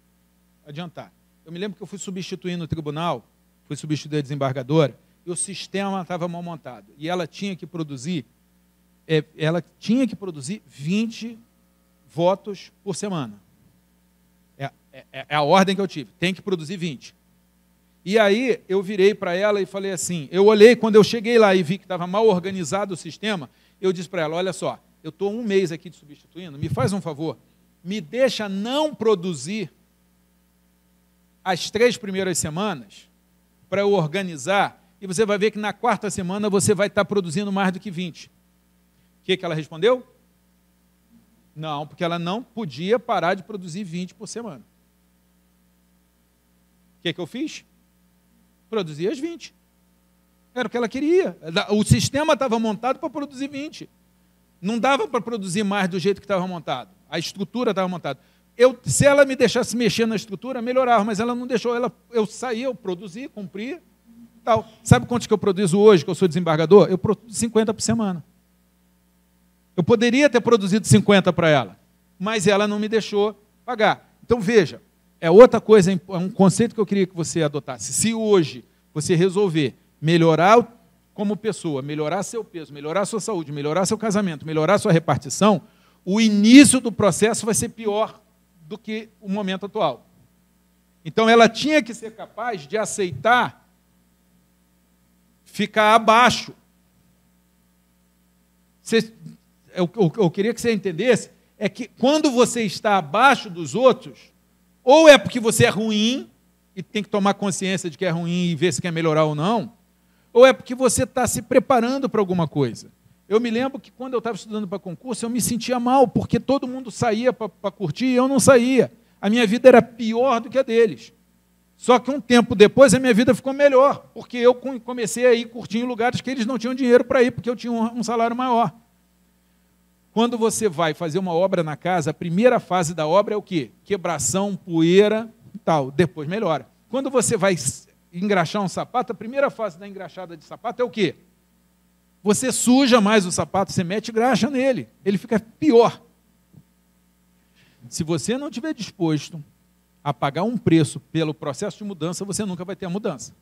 adiantar. Eu me lembro que eu fui substituir no tribunal, fui substituir a desembargadora, e o sistema estava mal montado. E ela tinha que produzir 20 votos por semana. É a ordem que eu tive, tem que produzir 20. E aí eu virei para ela e falei assim, eu olhei, quando eu cheguei lá e vi que estava mal organizado o sistema, eu disse para ela, olha só, eu estou 1 mês aqui de substituindo, me faz um favor, me deixa não produzir as 3 primeiras semanas para eu organizar, e você vai ver que na 4ª semana você vai estar produzindo mais do que 20. O que ela respondeu? Não, porque ela não podia parar de produzir 20 por semana. O que eu fiz? Produzir as 20. Era o que ela queria. O sistema estava montado para produzir 20. Não dava para produzir mais do jeito que estava montado. A estrutura estava montada. Se ela me deixasse mexer na estrutura, melhorava, mas ela não deixou. Eu saía, eu produzia, cumpria. Tal. Sabe quantos que eu produzo hoje, que eu sou desembargador? Eu produzo 50 por semana. Eu poderia ter produzido 50 para ela, mas ela não me deixou pagar. Então, veja, é outra coisa, é um conceito que eu queria que você adotasse. Se hoje você resolver melhorar como pessoa, melhorar seu peso, melhorar sua saúde, melhorar seu casamento, melhorar sua repartição, o início do processo vai ser pior do que o momento atual. Então, ela tinha que ser capaz de aceitar ficar abaixo. Eu queria que você entendesse, é que quando você está abaixo dos outros, ou é porque você é ruim, e tem que tomar consciência de que é ruim e ver se quer melhorar ou não, ou é porque você está se preparando para alguma coisa. Eu me lembro que quando eu estava estudando para concurso, eu me sentia mal, porque todo mundo saía para curtir e eu não saía. A minha vida era pior do que a deles. Só que um tempo depois a minha vida ficou melhor, porque eu comecei a ir curtir em lugares que eles não tinham dinheiro para ir, porque eu tinha um salário maior. Quando você vai fazer uma obra na casa, a primeira fase da obra é o quê? Quebração, poeira e tal, depois melhora. Quando você vai engraxar um sapato, a primeira fase da engraxada de sapato é o quê? Você suja mais o sapato, você mete graxa nele, ele fica pior. Se você não estiver disposto a pagar um preço pelo processo de mudança, você nunca vai ter a mudança.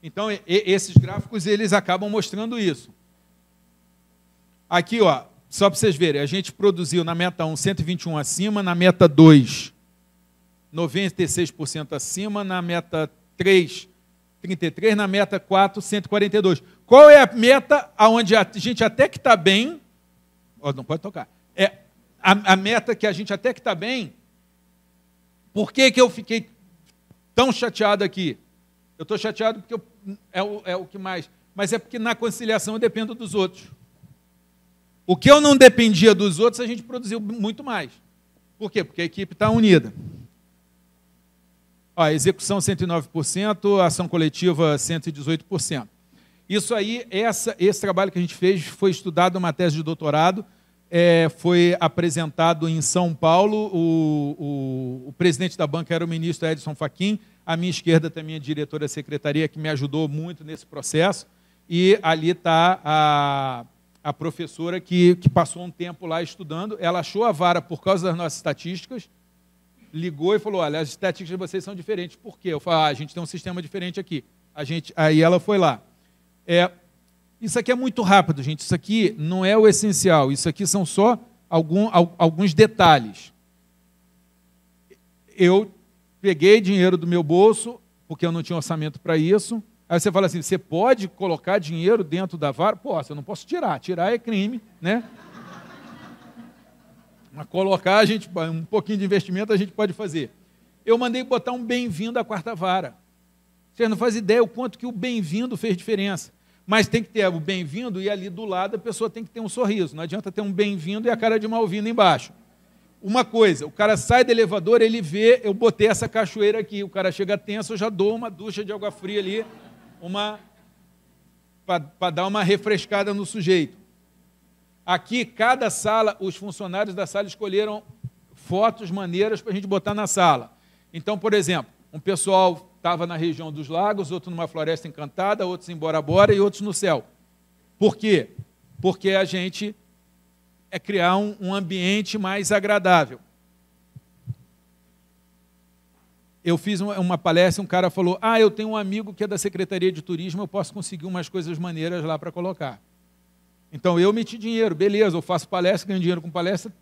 Então, esses gráficos, eles acabam mostrando isso. Aqui, ó, só para vocês verem, a gente produziu na meta 1, 121 acima, na meta 2, 96% acima, na meta 3, 33%, na meta 4, 142%. Qual é a meta onde a gente até que está bem, não pode tocar, é a meta que a gente até que está bem, por que eu fiquei tão chateado aqui? Eu estou chateado porque é o que mais, mas é porque na conciliação eu dependo dos outros. O que eu não dependia dos outros, a gente produziu muito mais. Por quê? Porque a equipe está unida. Ó, execução 109%, ação coletiva 118%. Isso aí, esse trabalho que a gente fez foi estudado numa tese de doutorado, foi apresentado em São Paulo, o presidente da banca era o ministro Edson Fachin, à minha esquerda também a diretora da secretaria, que me ajudou muito nesse processo, e ali está a professora que passou um tempo lá estudando, ela achou a vara por causa das nossas estatísticas, ligou e falou, olha, as estatísticas de vocês são diferentes. Por quê? Eu falei, a gente tem um sistema diferente aqui. Aí ela foi lá. Isso aqui é muito rápido, gente. Isso aqui não é o essencial. Isso aqui são só alguns detalhes. Eu peguei dinheiro do meu bolso, porque eu não tinha orçamento para isso. Aí você fala assim, você pode colocar dinheiro dentro da vara? Posso, eu não posso tirar. Tirar é crime, né? Mas colocar, um pouquinho de investimento a gente pode fazer. Eu mandei botar um bem-vindo à 4ª vara. Vocês não fazem ideia o quanto que o bem-vindo fez diferença. Mas tem que ter o bem-vindo e ali do lado a pessoa tem que ter um sorriso. Não adianta ter um bem-vindo e a cara de mal-vindo embaixo. Uma coisa, o cara sai do elevador, ele vê, eu botei essa cachoeira aqui, o cara chega tenso, eu já dou uma ducha de água fria ali, para dar uma refrescada no sujeito. Aqui, cada sala, os funcionários da sala escolheram fotos maneiras para a gente botar na sala. Então, por exemplo, um pessoal estava na região dos lagos, outro numa floresta encantada, outros em Bora Bora e outros no céu. Por quê? Porque a gente é criar um ambiente mais agradável. Eu fiz uma palestra, um cara falou, eu tenho um amigo que é da Secretaria de Turismo, eu posso conseguir umas coisas maneiras lá para colocar. Então, eu meti dinheiro, beleza, eu faço palestra, ganho dinheiro com palestra,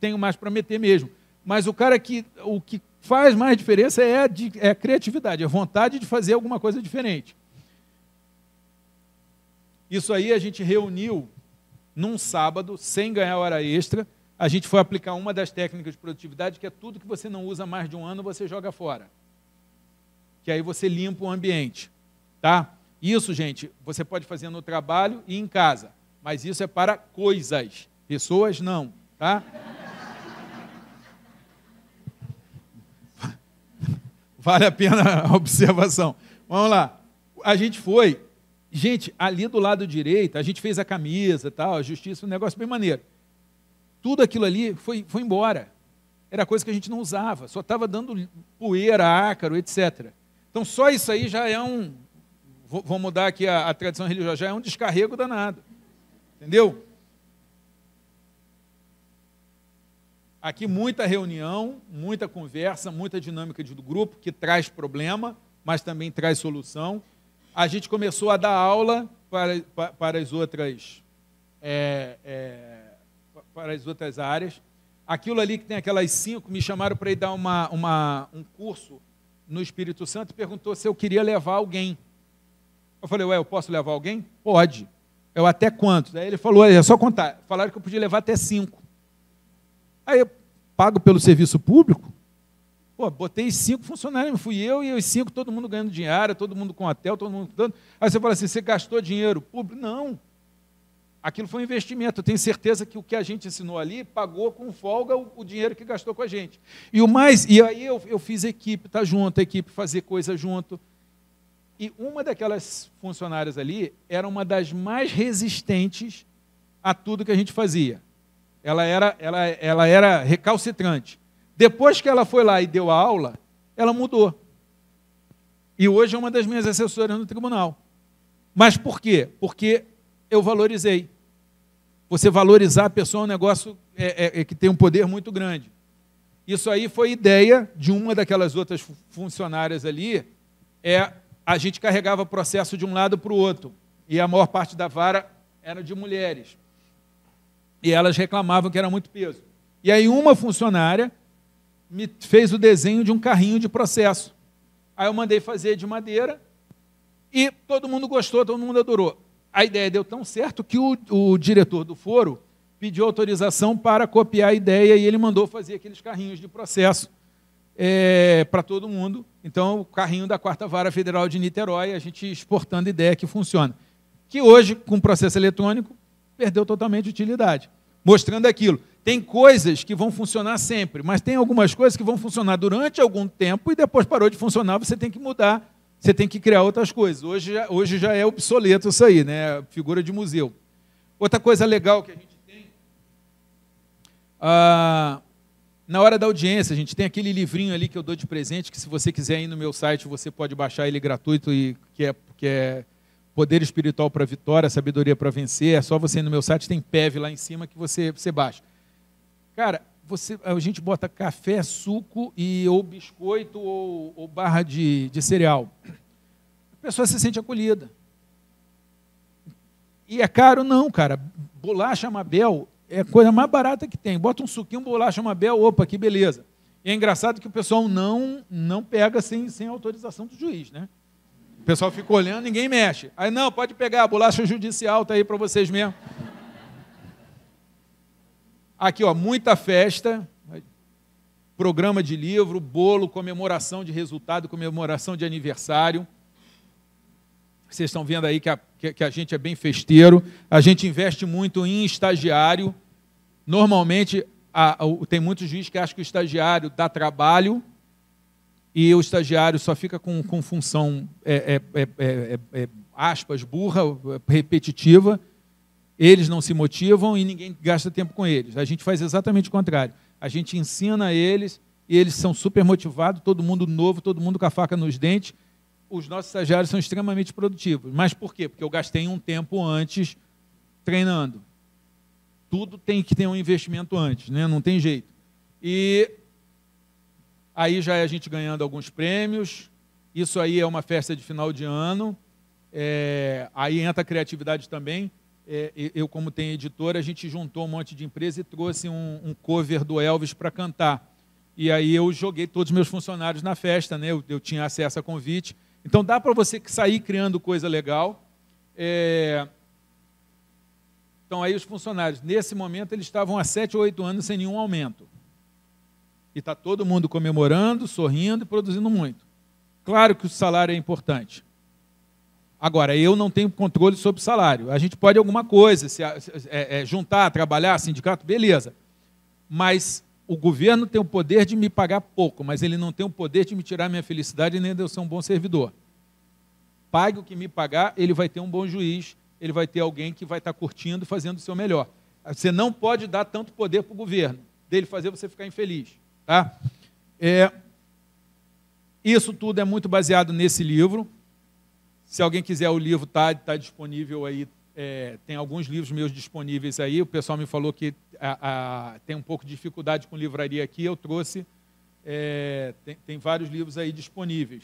tenho mais para meter mesmo. Mas o que faz mais diferença é a criatividade, a vontade de fazer alguma coisa diferente. Isso aí a gente reuniu num sábado, sem ganhar hora extra, a gente foi aplicar uma das técnicas de produtividade, que é tudo que você não usa mais de um ano, você joga fora. Que aí você limpa o ambiente. Tá? Isso, gente, você pode fazer no trabalho e em casa. Mas isso é para coisas. Pessoas, não. Tá? Vale a pena a observação. Vamos lá. A gente foi... Gente, ali do lado direito, a gente fez a camisa, tal, a justiça, um negócio bem maneiro. Tudo aquilo ali foi embora. Era coisa que a gente não usava, só estava dando poeira, ácaro, etc. Então, só isso aí já é vou mudar aqui a tradição religiosa, já é um descarrego danado. Entendeu? Aqui muita reunião, muita conversa, muita dinâmica do grupo, que traz problema, mas também traz solução. A gente começou a dar aula para as outras áreas. Aquilo ali que tem aquelas 5, me chamaram para ir dar um curso no Espírito Santo e perguntou se eu queria levar alguém. Eu falei, eu posso levar alguém? Pode. Eu, até quantos? Aí ele falou, é só contar. Falaram que eu podia levar até 5. Aí eu pago pelo serviço público, botei 5 funcionários, fui eu e os 5, todo mundo ganhando dinheiro, todo mundo com hotel, todo mundo dando. Aí você fala assim, você gastou dinheiro público? Não. Aquilo foi um investimento. Eu tenho certeza que o que a gente ensinou ali pagou com folga o dinheiro que gastou com a gente. E aí eu fiz equipe, estar junto, a equipe fazer coisa junto. E uma daquelas funcionárias ali era uma das mais resistentes a tudo que a gente fazia. Ela era recalcitrante. Depois que ela foi lá e deu a aula, ela mudou. E hoje é uma das minhas assessoras no tribunal. Mas por quê? Porque eu valorizei. Você valorizar a pessoa é um negócio que tem um poder muito grande. Isso aí foi ideia de uma daquelas outras funcionárias ali, a gente carregava processo de um lado para o outro, e a maior parte da vara era de mulheres. E elas reclamavam que era muito peso. E aí uma funcionária me fez o desenho de um carrinho de processo. Aí eu mandei fazer de madeira e todo mundo gostou, todo mundo adorou. A ideia deu tão certo que o diretor do foro pediu autorização para copiar a ideia e ele mandou fazer aqueles carrinhos de processo para todo mundo. Então, o carrinho da 4ª Vara Federal de Niterói, a gente exportando ideia que funciona. Que hoje, com processo eletrônico, perdeu totalmente utilidade. Mostrando aquilo. Tem coisas que vão funcionar sempre, mas tem algumas coisas que vão funcionar durante algum tempo e depois parou de funcionar, você tem que mudar, você tem que criar outras coisas. Hoje já é obsoleto isso aí, né? Figura de museu. Outra coisa legal que a gente tem, na hora da audiência, a gente tem aquele livrinho ali que eu dou de presente, que se você quiser ir no meu site, você pode baixar ele gratuito, que é Poder Espiritual para a Vitória, Sabedoria para Vencer. É só você ir no meu site, tem PEV lá em cima que você baixa. Cara, a gente bota café, suco ou biscoito ou barra de cereal. A pessoa se sente acolhida. E é caro? Não, cara. Bolacha Mabel é a coisa mais barata que tem. Bota um suquinho, bolacha Mabel, opa, que beleza. E é engraçado que o pessoal não pega sem autorização do juiz, né? O pessoal fica olhando, ninguém mexe. Aí, não, pode pegar, a bolacha judicial está aí para vocês mesmo. Aqui, muita festa, programa de livro, bolo, comemoração de resultado, comemoração de aniversário. Vocês estão vendo aí que a gente é bem festeiro. A gente investe muito em estagiário. Normalmente, tem muitos juízes que acham que o estagiário dá trabalho e o estagiário só fica com função aspas, burra, repetitiva, eles não se motivam e ninguém gasta tempo com eles. A gente faz exatamente o contrário. A gente ensina eles e eles são super motivados, todo mundo novo, todo mundo com a faca nos dentes. Os nossos estagiários são extremamente produtivos. Mas por quê? Porque eu gastei um tempo antes treinando. Tudo tem que ter um investimento antes, né? Não tem jeito. E aí já é a gente ganhando alguns prêmios. Isso aí é uma festa de final de ano. Aí entra a criatividade também. Eu, como tenho editora, a gente juntou um monte de empresa e trouxe um cover do Elvis para cantar. E aí eu joguei todos os meus funcionários na festa, né? Eu tinha acesso a convite. Então dá para você sair criando coisa legal. Então aí os funcionários, nesse momento, eles estavam há 7 ou 8 anos sem nenhum aumento. E está todo mundo comemorando, sorrindo e produzindo muito. Claro que o salário é importante. Agora, eu não tenho controle sobre o salário. A gente pode alguma coisa, juntar, trabalhar, sindicato, beleza. Mas o governo tem o poder de me pagar pouco, mas ele não tem o poder de me tirar minha felicidade nem de eu ser um bom servidor. Pague o que me pagar, ele vai ter um bom juiz, ele vai ter alguém que vai estar curtindo e fazendo o seu melhor. Você não pode dar tanto poder para o governo, dele fazer você ficar infeliz. Tá? Isso tudo é muito baseado nesse livro. Se alguém quiser o livro, está disponível aí. Tem alguns livros meus disponíveis aí. O pessoal me falou que tem um pouco de dificuldade com livraria aqui. Eu trouxe, tem vários livros aí disponíveis.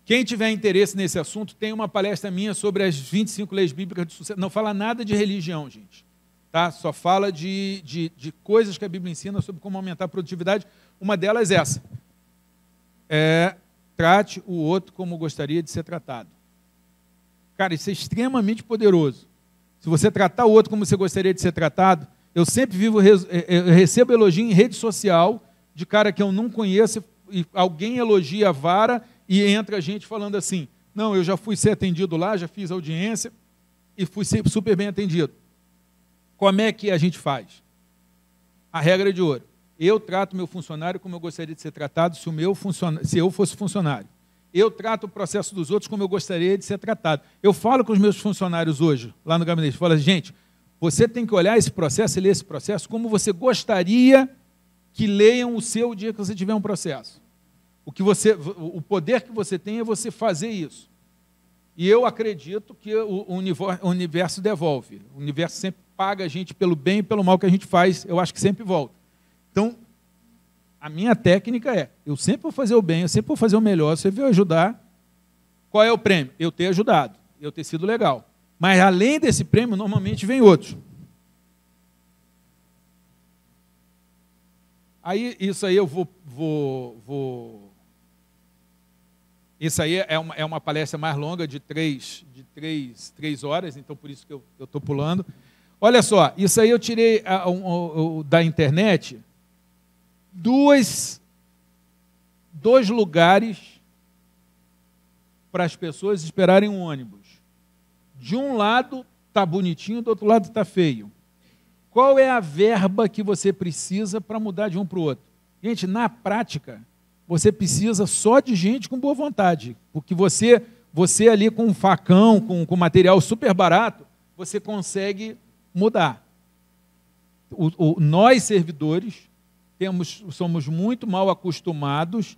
Quem tiver interesse nesse assunto, tem uma palestra minha sobre as 25 leis bíblicas de sucesso. Não fala nada de religião, gente. Tá? Só fala de coisas que a Bíblia ensina sobre como aumentar a produtividade. Uma delas é essa. Trate o outro como gostaria de ser tratado. Cara, isso é extremamente poderoso. Se você tratar o outro como você gostaria de ser tratado, eu sempre eu recebo elogio em rede social de cara que eu não conheço, e alguém elogia a vara e entra gente falando assim, não, eu já fui ser atendido lá, já fiz audiência e fui super bem atendido. Como é que a gente faz? A regra de ouro. Eu trato meu funcionário como eu gostaria de ser tratado se eu fosse funcionário. Eu trato o processo dos outros como eu gostaria de ser tratado. Eu falo com os meus funcionários hoje, lá no gabinete, eu falo, gente, você tem que olhar esse processo e ler esse processo como você gostaria que leiam o seu dia que você tiver um processo. O poder que você tem é você fazer isso. E eu acredito que o universo devolve. O universo sempre paga a gente pelo bem e pelo mal que a gente faz, eu acho que sempre volta. Então, a minha técnica eu sempre vou fazer o bem, eu sempre vou fazer o melhor, você veio ajudar. Qual é o prêmio? Eu ter ajudado, eu ter sido legal. Mas, além desse prêmio, normalmente vem outros. Aí, isso aí eu vou... Isso aí é uma palestra mais longa, de três horas, então por isso que eu estou pulando. Olha só, isso aí eu tirei da internet... Dois lugares para as pessoas esperarem um ônibus. De um lado está bonitinho, do outro lado está feio. Qual é a verba que você precisa para mudar de um para o outro? Gente, na prática, você precisa só de gente com boa vontade, porque você ali com um facão, com material super barato, você consegue mudar. Nós, servidores, somos muito mal acostumados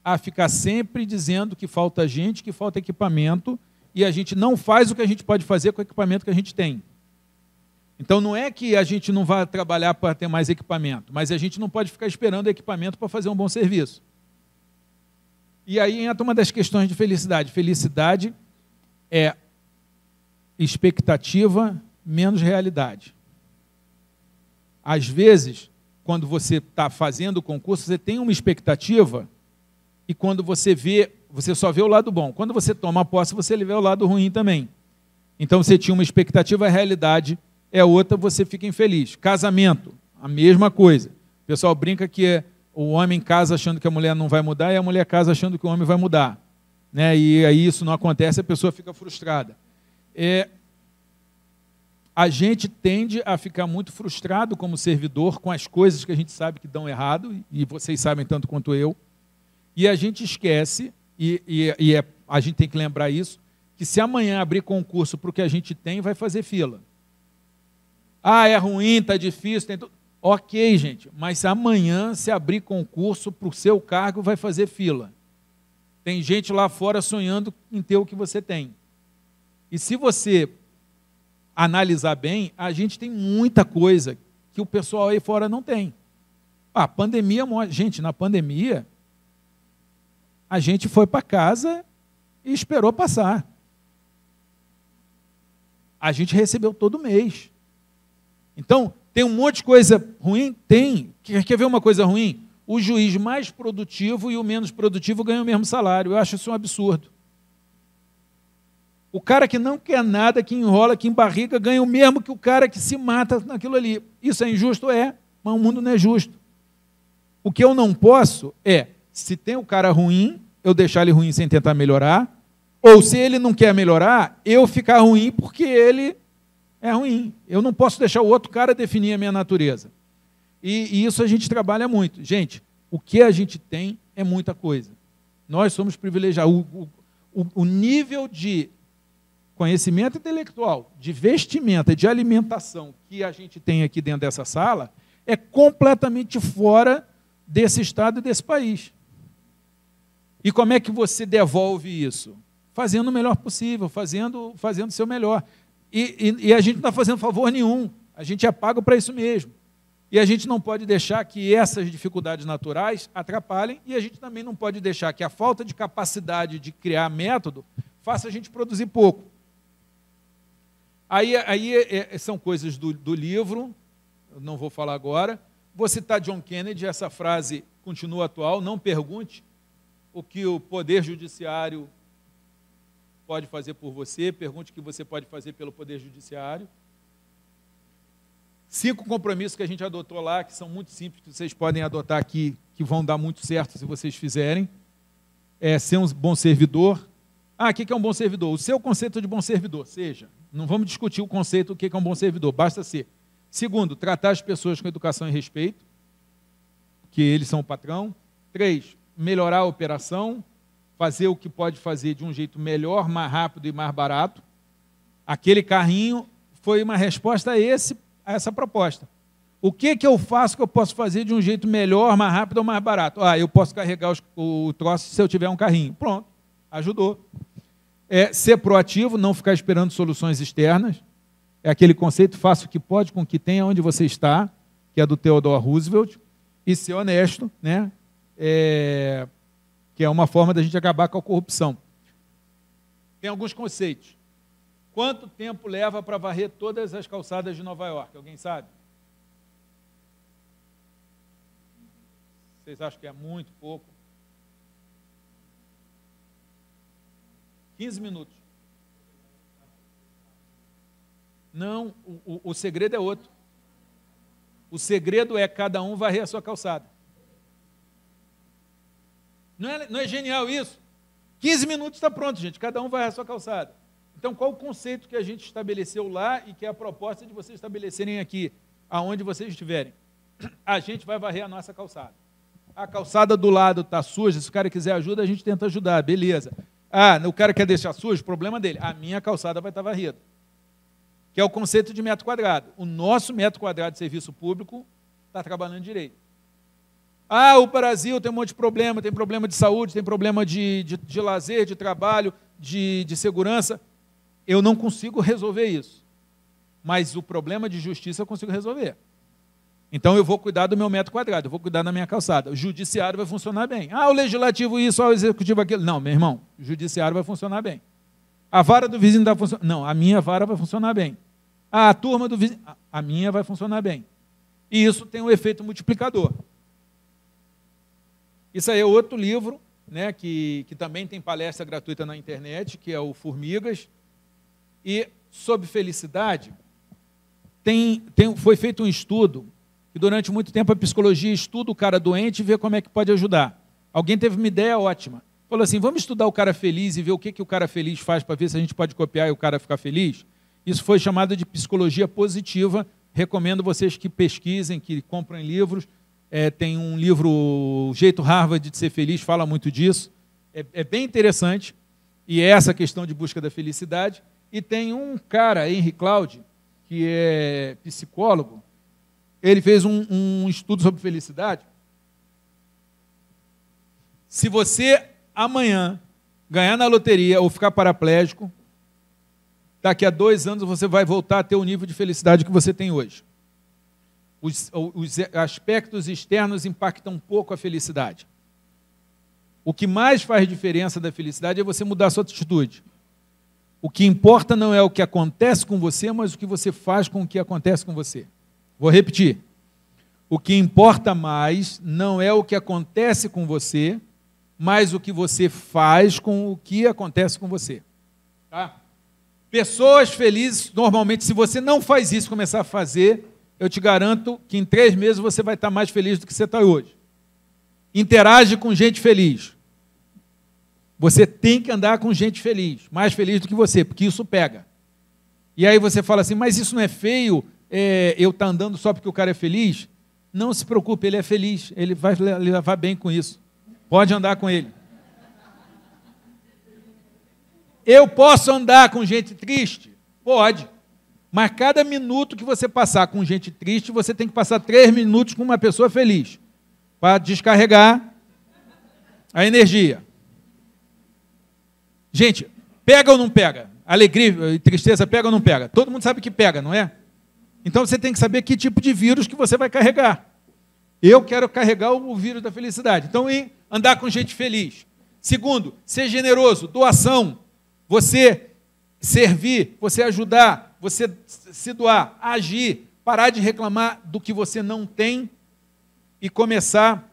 a ficar sempre dizendo que falta gente, que falta equipamento, e a gente não faz o que a gente pode fazer com o equipamento que a gente tem. Então, não é que a gente não vá trabalhar para ter mais equipamento, mas a gente não pode ficar esperando equipamento para fazer um bom serviço. E aí entra uma das questões de felicidade. Felicidade é expectativa menos realidade. Às vezes, quando você está fazendo o concurso, você tem uma expectativa e quando você só vê o lado bom. Quando você toma posse, você vê o lado ruim também. Então, você tinha uma expectativa, a realidade é outra, você fica infeliz. Casamento, a mesma coisa. O pessoal brinca que o homem casa achando que a mulher não vai mudar e a mulher casa achando que o homem vai mudar. Né? E aí isso não acontece, a pessoa fica frustrada. A gente tende a ficar muito frustrado como servidor com as coisas que a gente sabe que dão errado, e vocês sabem tanto quanto eu, e a gente esquece, a gente tem que lembrar isso, que se amanhã abrir concurso para o que a gente tem, vai fazer fila. Ah, é ruim, está difícil, tem tudo. Ok, gente, mas amanhã, se abrir concurso para o seu cargo, vai fazer fila. Tem gente lá fora sonhando em ter o que você tem. E se você analisar bem, a gente tem muita coisa que o pessoal aí fora não tem. A pandemia, gente, na pandemia, a gente foi para casa e esperou passar. A gente recebeu todo mês. Então, tem um monte de coisa ruim? Tem. Quer ver uma coisa ruim? O juiz mais produtivo e o menos produtivo ganham o mesmo salário. Eu acho isso um absurdo. O cara que não quer nada, que enrola, que embarriga, ganha o mesmo que o cara que se mata naquilo ali. Isso é injusto? É, mas o mundo não é justo. O que eu não posso é, se tem o cara ruim, eu deixar ele ruim sem tentar melhorar, ou se ele não quer melhorar, eu ficar ruim porque ele é ruim. Eu não posso deixar o outro cara definir a minha natureza. E isso a gente trabalha muito. Gente, o que a gente tem é muita coisa. Nós somos privilegiados. O nível de conhecimento intelectual, de vestimenta, de alimentação que a gente tem aqui dentro dessa sala é completamente fora desse estado e desse país. E como é que você devolve isso? Fazendo o melhor possível, fazendo o seu melhor. E a gente não está fazendo favor nenhum, a gente é pago para isso mesmo. E a gente não pode deixar que essas dificuldades naturais atrapalhem, e a gente também não pode deixar que a falta de capacidade de criar método faça a gente produzir pouco. Aí são coisas do livro, eu não vou falar agora. Vou citar John Kennedy, essa frase continua atual: não pergunte o que o Poder Judiciário pode fazer por você, pergunte o que você pode fazer pelo Poder Judiciário. 5 compromissos que a gente adotou lá, que são muito simples, que vocês podem adotar aqui, que vão dar muito certo se vocês fizerem. Ser um bom servidor. O que é um bom servidor? O seu conceito de bom servidor, seja. Não vamos discutir o conceito do que é um bom servidor, basta ser. Segundo, tratar as pessoas com educação e respeito, que eles são o patrão. 3, melhorar a operação, fazer o que pode fazer de um jeito melhor, mais rápido e mais barato. Aquele carrinho foi uma resposta a essa proposta. O que eu faço que eu posso fazer de um jeito melhor, mais rápido ou mais barato? Eu posso carregar o troço se eu tiver um carrinho. Pronto, ajudou. Ser proativo, não ficar esperando soluções externas. É aquele conceito, faça o que pode com o que tem onde você está, que é do Theodore Roosevelt. E ser honesto, né? Que é uma forma da gente acabar com a corrupção. Tem alguns conceitos. Quanto tempo leva para varrer todas as calçadas de Nova York? Alguém sabe? Vocês acham que é muito, pouco? 15 minutos. Não, o segredo é outro. O segredo é cada um varrer a sua calçada. Não é genial isso? 15 minutos está pronto, gente. Cada um varrer a sua calçada. Então, qual o conceito que a gente estabeleceu lá e que é a proposta de vocês estabelecerem aqui, aonde vocês estiverem? A gente vai varrer a nossa calçada. A calçada do lado está suja, se o cara quiser ajuda, a gente tenta ajudar, beleza. O cara quer deixar sujo, problema dele. A minha calçada vai estar varrida. Que é o conceito de metro quadrado. O nosso metro quadrado de serviço público está trabalhando direito. O Brasil tem um monte de problema, tem problema de saúde, tem problema de lazer, de trabalho, de segurança. Eu não consigo resolver isso. Mas o problema de justiça eu consigo resolver. Então eu vou cuidar do meu metro quadrado, eu vou cuidar da minha calçada. O judiciário vai funcionar bem. O legislativo isso, o executivo aquilo. Não, meu irmão, o judiciário vai funcionar bem. A vara do vizinho está funcionando. Não, a minha vara vai funcionar bem. A turma do vizinho, a minha vai funcionar bem. E isso tem um efeito multiplicador. Isso aí é outro livro, né, que também tem palestra gratuita na internet, que é o Formigas. E sobre felicidade, foi feito um estudo, que durante muito tempo a psicologia estuda o cara doente e vê como é que pode ajudar. Alguém teve uma ideia ótima. Falou assim, vamos estudar o cara feliz e ver o que o cara feliz faz para ver se a gente pode copiar e o cara ficar feliz? Isso foi chamado de psicologia positiva. Recomendo vocês que pesquisem, que comprem livros. Tem um livro, O Jeito Harvard de Ser Feliz, fala muito disso. É bem interessante, e é essa questão de busca da felicidade. E tem um cara, Henry Cloud, que é psicólogo, ele fez um estudo sobre felicidade. Se você amanhã ganhar na loteria ou ficar paraplégico, daqui a 2 anos você vai voltar a ter o nível de felicidade que você tem hoje. Os aspectos externos impactam um pouco a felicidade. O que mais faz diferença da felicidade é você mudar a sua atitude. O que importa não é o que acontece com você, mas o que você faz com o que acontece com você. Vou repetir. O que importa mais não é o que acontece com você, mas o que você faz com o que acontece com você. Tá? Pessoas felizes, normalmente, se você não faz isso, começar a fazer, eu te garanto que em 3 meses você vai estar mais feliz do que você está hoje. Interage com gente feliz. Você tem que andar com gente feliz, mais feliz do que você, porque isso pega. E aí você fala assim, mas isso não é feio, eu estar andando só porque o cara é feliz? Não se preocupe, ele é feliz, ele vai levar bem com isso. Pode andar com ele. Eu posso andar com gente triste? Pode. Mas cada minuto que você passar com gente triste, você tem que passar 3 minutos com uma pessoa feliz, para descarregar a energia. Gente, pega ou não pega? Alegria e tristeza pega ou não pega? Todo mundo sabe que pega, não é? Então você tem que saber que tipo de vírus que você vai carregar. Eu quero carregar o vírus da felicidade. Então, andar com gente feliz. Segundo, ser generoso, doação. Você servir, você ajudar, você se doar, agir, parar de reclamar do que você não tem e começar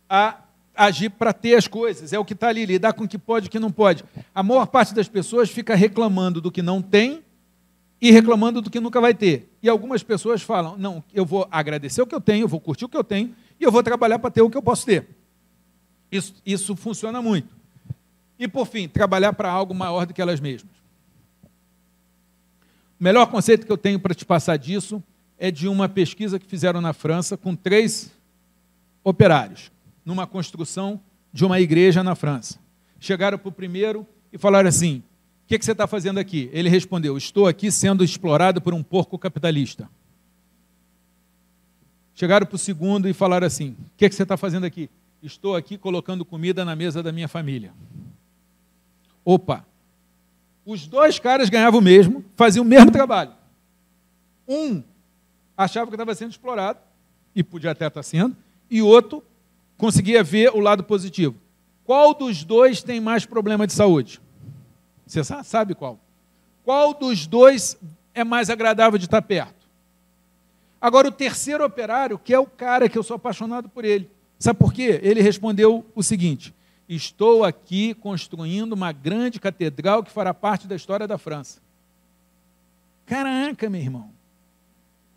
a agir para ter as coisas. É o que está ali, lidar com o que pode e o que não pode. A maior parte das pessoas fica reclamando do que não tem e reclamando do que nunca vai ter. E algumas pessoas falam, não, eu vou agradecer o que eu tenho, eu vou curtir o que eu tenho e eu vou trabalhar para ter o que eu posso ter. Isso funciona muito. E, por fim, trabalhar para algo maior do que elas mesmas. O melhor conceito que eu tenho para te passar disso é de uma pesquisa que fizeram na França com 3 operários, numa construção de uma igreja na França. Chegaram para o primeiro e falaram assim, o que você está fazendo aqui? Ele respondeu, estou aqui sendo explorado por um porco capitalista. Chegaram para o segundo e falaram assim, o que você está fazendo aqui? Estou aqui colocando comida na mesa da minha família. Opa! Os 2 caras ganhavam o mesmo, faziam o mesmo trabalho. Um achava que estava sendo explorado, e podia até estar sendo, e outro conseguia ver o lado positivo. Qual dos 2 tem mais problema de saúde? Você sabe qual? Qual dos 2 é mais agradável de estar perto? Agora, o terceiro operário, que é o cara que eu sou apaixonado por ele. Sabe por quê? Ele respondeu o seguinte, estou aqui construindo uma grande catedral que fará parte da história da França. Caraca, meu irmão.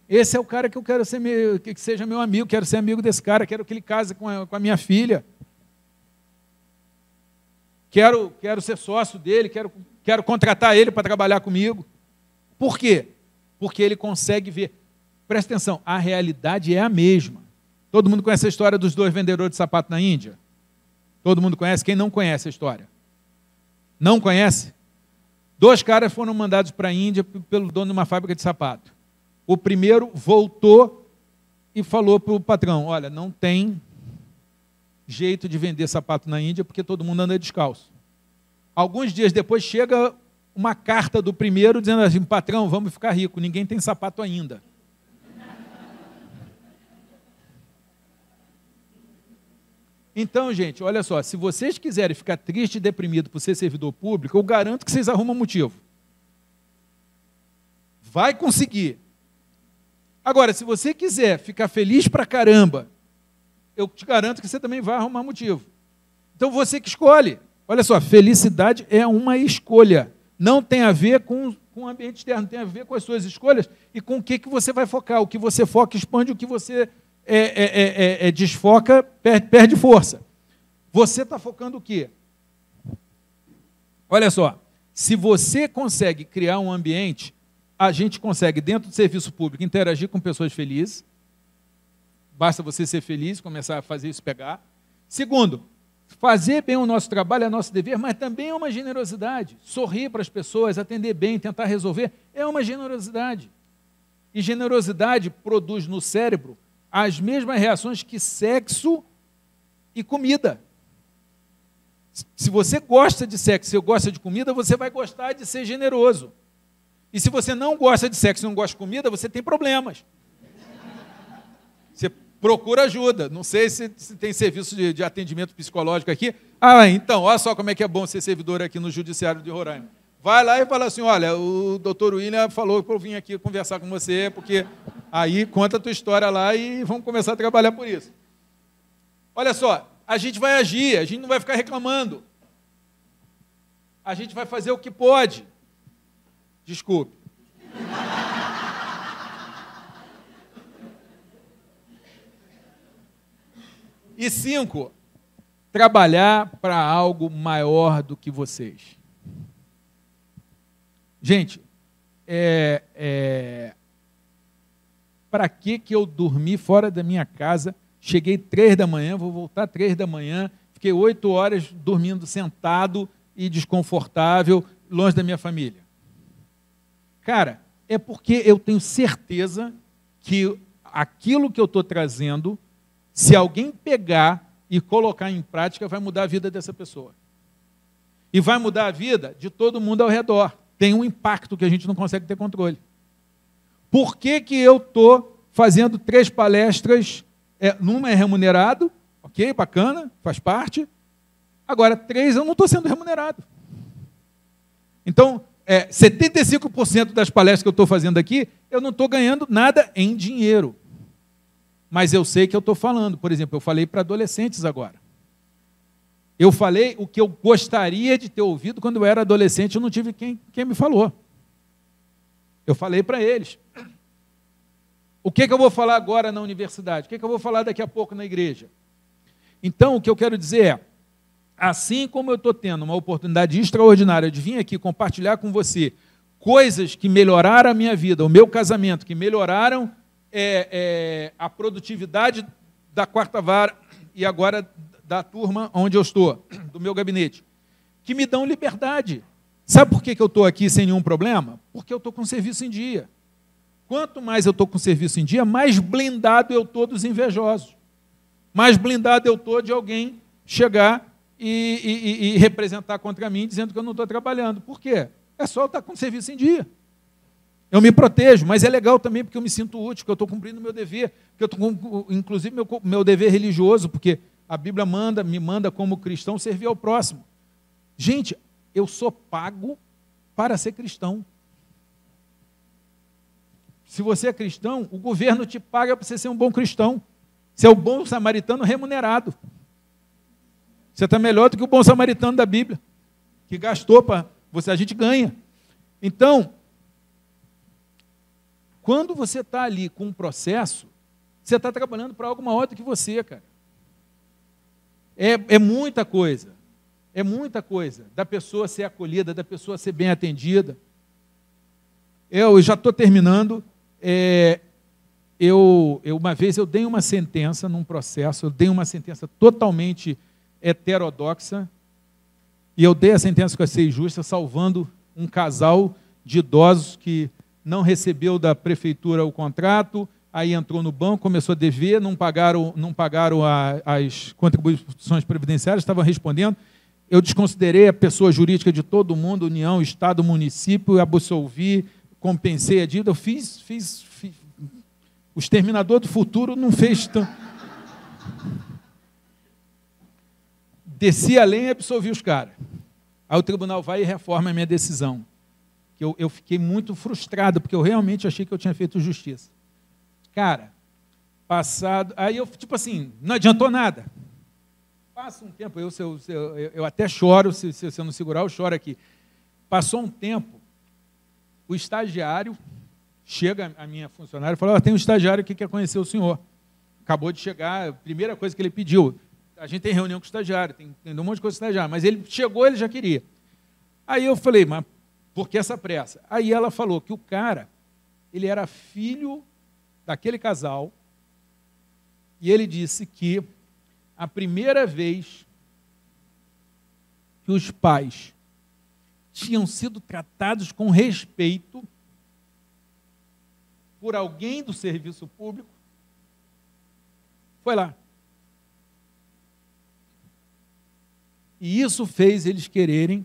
Esse é o cara que eu quero ser que seja meu amigo, quero ser amigo desse cara, quero que ele case com a minha filha. Quero ser sócio dele, quero contratar ele para trabalhar comigo. Por quê? Porque ele consegue ver. Presta atenção, a realidade é a mesma. Todo mundo conhece a história dos 2 vendedores de sapato na Índia? Todo mundo conhece? Quem não conhece a história? Não conhece? 2 caras foram mandados para a Índia pelo dono de uma fábrica de sapato. O primeiro voltou e falou para o patrão, olha, não tem jeito de vender sapato na Índia porque todo mundo anda descalço. Alguns dias depois chega uma carta do primeiro dizendo assim, patrão, vamos ficar rico, ninguém tem sapato ainda. Então, gente, olha só, se vocês quiserem ficar triste e deprimido por ser servidor público, eu garanto que vocês arrumam motivo. Vai conseguir. Agora, se você quiser ficar feliz pra caramba, eu te garanto que você também vai arrumar motivo. Então, você que escolhe. Olha só, felicidade é uma escolha. Não tem a ver com o ambiente externo, tem a ver com as suas escolhas e com o que você vai focar. O que você foca expande, o que você desfoca, perde força. Você está focando o quê? Olha só, se você consegue criar um ambiente, a gente consegue, dentro do serviço público, interagir com pessoas felizes. Basta você ser feliz, começar a fazer isso pegar. Segundo, Fazer bem o nosso trabalho é nosso dever, mas também é uma generosidade. Sorrir para as pessoas, atender bem, tentar resolver, é uma generosidade. E generosidade produz no cérebro as mesmas reações que sexo e comida. Se você gosta de sexo, se você gosta de comida, você vai gostar de ser generoso. E se você não gosta de sexo e não gosta de comida, você tem problemas. Você procura ajuda. Não sei se tem serviço de atendimento psicológico aqui. Ah, então, olha só como é que é bom ser servidor aqui no Judiciário de Roraima. Vai lá e fala assim, olha, o doutor William falou para eu vir aqui conversar com você, porque aí conta a tua história lá e vamos começar a trabalhar por isso. Olha só, a gente vai agir, a gente não vai ficar reclamando. A gente vai fazer o que pode. Desculpe. E 5, trabalhar para algo maior do que vocês. Gente, para que eu dormi fora da minha casa, cheguei 3 da manhã, vou voltar 3 da manhã, fiquei 8 horas dormindo sentado e desconfortável, longe da minha família? Cara, é porque eu tenho certeza que aquilo que eu estou trazendo, se alguém pegar e colocar em prática, vai mudar a vida dessa pessoa. E vai mudar a vida de todo mundo ao redor. Tem um impacto que a gente não consegue ter controle. Por que eu estou fazendo 3 palestras, numa é remunerado, ok, bacana, faz parte. Agora, 3 eu não estou sendo remunerado. Então, 75% das palestras que eu estou fazendo aqui, eu não estou ganhando nada em dinheiro. Mas eu sei que eu estou falando. Por exemplo, eu falei para adolescentes agora. Eu falei o que eu gostaria de ter ouvido quando eu era adolescente, eu não tive quem me falou. Eu falei para eles. O que eu vou falar agora na universidade? O que eu vou falar daqui a pouco na igreja? Então, o que eu quero dizer é, assim como eu estou tendo uma oportunidade extraordinária de vir aqui compartilhar com você coisas que melhoraram a minha vida, o meu casamento, que melhoraram a produtividade da quarta vara e agora da turma onde eu estou, do meu gabinete, que me dão liberdade. Sabe por que eu estou aqui sem nenhum problema? Porque eu estou com serviço em dia. Quanto mais eu estou com serviço em dia, mais blindado eu estou dos invejosos. Mais blindado eu estou de alguém chegar e representar contra mim, dizendo que eu não estou trabalhando. Por quê? É só eu estar com serviço em dia. Eu me protejo, mas é legal também porque eu me sinto útil, que eu estou cumprindo o meu dever, que eu estou, inclusive, meu dever religioso, porque a Bíblia me manda como cristão servir ao próximo. Gente, eu sou pago para ser cristão. Se você é cristão, o governo te paga para você ser um bom cristão. Você é o bom samaritano remunerado. Você está melhor do que o bom samaritano da Bíblia, que gastou para você, a gente ganha. Então, quando você está ali com um processo, você está trabalhando para algo maior do que você, cara. É muita coisa. É muita coisa. Da pessoa ser acolhida, da pessoa ser bem atendida. Eu já estou terminando. Uma vez eu dei uma sentença num processo, eu dei uma sentença totalmente heterodoxa, e eu dei a sentença que eu achei justa, salvando um casal de idosos que não recebeu da prefeitura o contrato, aí entrou no banco, começou a dever, não pagaram as contribuições previdenciárias, estavam respondendo. Eu desconsiderei a pessoa jurídica de todo mundo, União, Estado, município, absolvi, compensei a dívida, eu fiz. O Exterminador do Futuro não fez tão... Desci além e absolvi os caras. Aí o tribunal vai e reforma a minha decisão. Eu fiquei muito frustrado, porque eu realmente achei que eu tinha feito justiça. Cara, passado... Aí eu, tipo assim, não adiantou nada. Passa um tempo, eu até choro, se eu não segurar, eu choro aqui. Passou um tempo, o estagiário chega, a minha funcionária, e fala, tem um estagiário que quer conhecer o senhor. Acabou de chegar, a primeira coisa que ele pediu, a gente tem reunião com o estagiário, tem um monte de coisa com o estagiário, mas ele chegou, ele já queria. Aí eu falei, mas por que essa pressa? Aí ela falou que o cara, ele era filho daquele casal, e ele disse que a primeira vez que os pais tinham sido tratados com respeito por alguém do serviço público, foi lá. E isso fez eles querer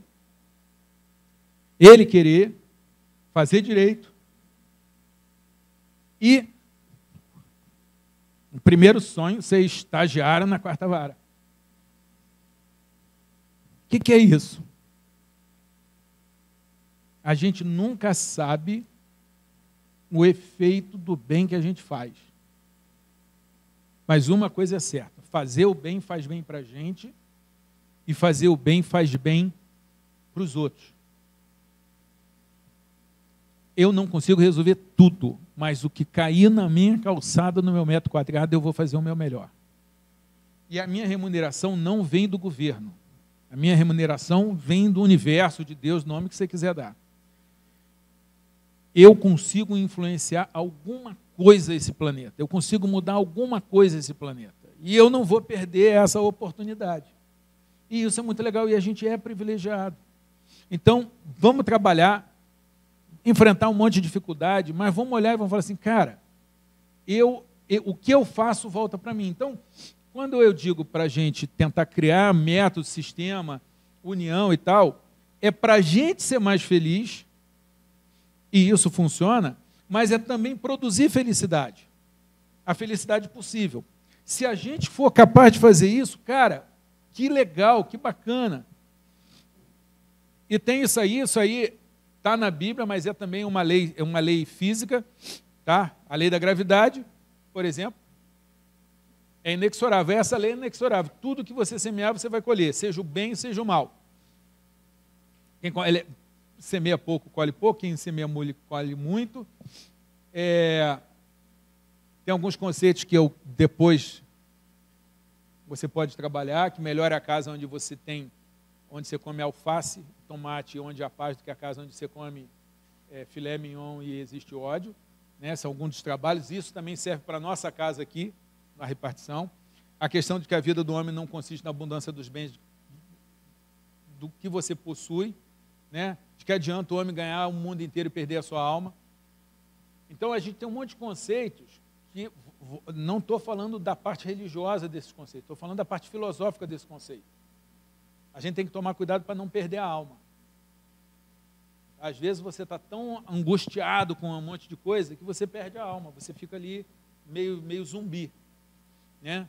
fazer direito. E o primeiro sonho, ser estagiário na quarta vara. O que é isso? A gente nunca sabe o efeito do bem que a gente faz. Mas uma coisa é certa, fazer o bem faz bem para a gente e fazer o bem faz bem para os outros. Eu não consigo resolver tudo, mas o que cair na minha calçada, no meu metro quadrado, eu vou fazer o meu melhor. E a minha remuneração não vem do governo. A minha remuneração vem do universo, de Deus, nome que você quiser dar. Eu consigo influenciar alguma coisa esse planeta. Eu consigo mudar alguma coisa esse planeta. E eu não vou perder essa oportunidade. E isso é muito legal e a gente é privilegiado. Então, vamos trabalhar, enfrentar um monte de dificuldade, mas vamos olhar e vamos falar assim, cara, o que eu faço volta para mim. Então, quando eu digo para a gente tentar criar método, sistema, união e tal, é para a gente ser mais feliz, e isso funciona, mas é também produzir felicidade. A felicidade possível. Se a gente for capaz de fazer isso, cara, que legal, que bacana. E tem isso aí está na Bíblia, mas é também uma lei física, tá? A lei da gravidade, por exemplo, é inexorável. Essa lei é inexorável. Tudo que você semear, você vai colher, seja o bem, seja o mal. Quem semeia pouco, colhe pouco, quem semeia muito, colhe muito. Tem alguns conceitos que depois você pode trabalhar, que melhor é a casa onde você come alface, tomate, onde há paz, do que a casa onde você come filé mignon e existe ódio. Né? São alguns dos trabalhos. Isso também serve para a nossa casa aqui, na repartição. A questão de que a vida do homem não consiste na abundância dos bens do que você possui, né? De que adianta o homem ganhar o mundo inteiro e perder a sua alma. Então, a gente tem um monte de conceitos que não estou falando da parte religiosa desses conceitos, estou falando da parte filosófica desse conceito. A gente tem que tomar cuidado para não perder a alma. Às vezes você está tão angustiado com um monte de coisa que você perde a alma, você fica ali meio zumbi. Né?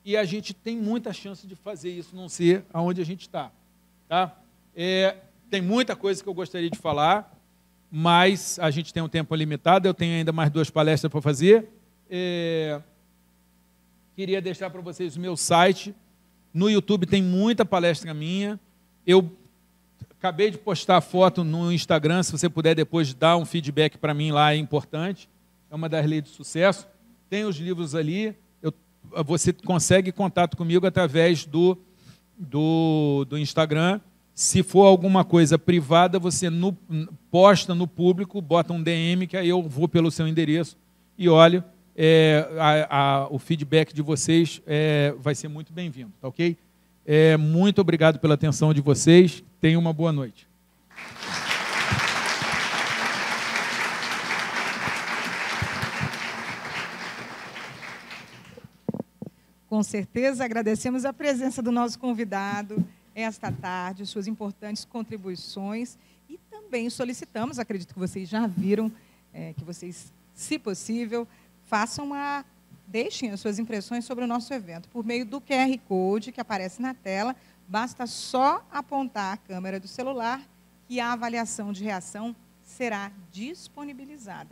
E a gente tem muita chance de fazer isso não ser aonde a gente está. Tá? Tem muita coisa que eu gostaria de falar, mas a gente tem um tempo limitado, eu tenho ainda mais 2 palestras para fazer. Queria deixar para vocês o meu site. No YouTube tem muita palestra minha. Eu acabei de postar foto no Instagram, se você puder depois dar um feedback para mim lá, é importante. É uma das leis de sucesso. Tem os livros ali. Você consegue contato comigo através do Instagram. Se for alguma coisa privada, você posta no público, bota um DM, que aí eu vou pelo seu endereço e olho. O feedback de vocês vai ser muito bem-vindo, tá ok? Muito obrigado pela atenção de vocês. Tenham uma boa noite. Com certeza, agradecemos a presença do nosso convidado esta tarde, suas importantes contribuições e também solicitamos, acredito que vocês já viram, que vocês, se possível, deixem as suas impressões sobre o nosso evento por meio do QR Code que aparece na tela. Basta só apontar a câmera do celular que a avaliação de reação será disponibilizada.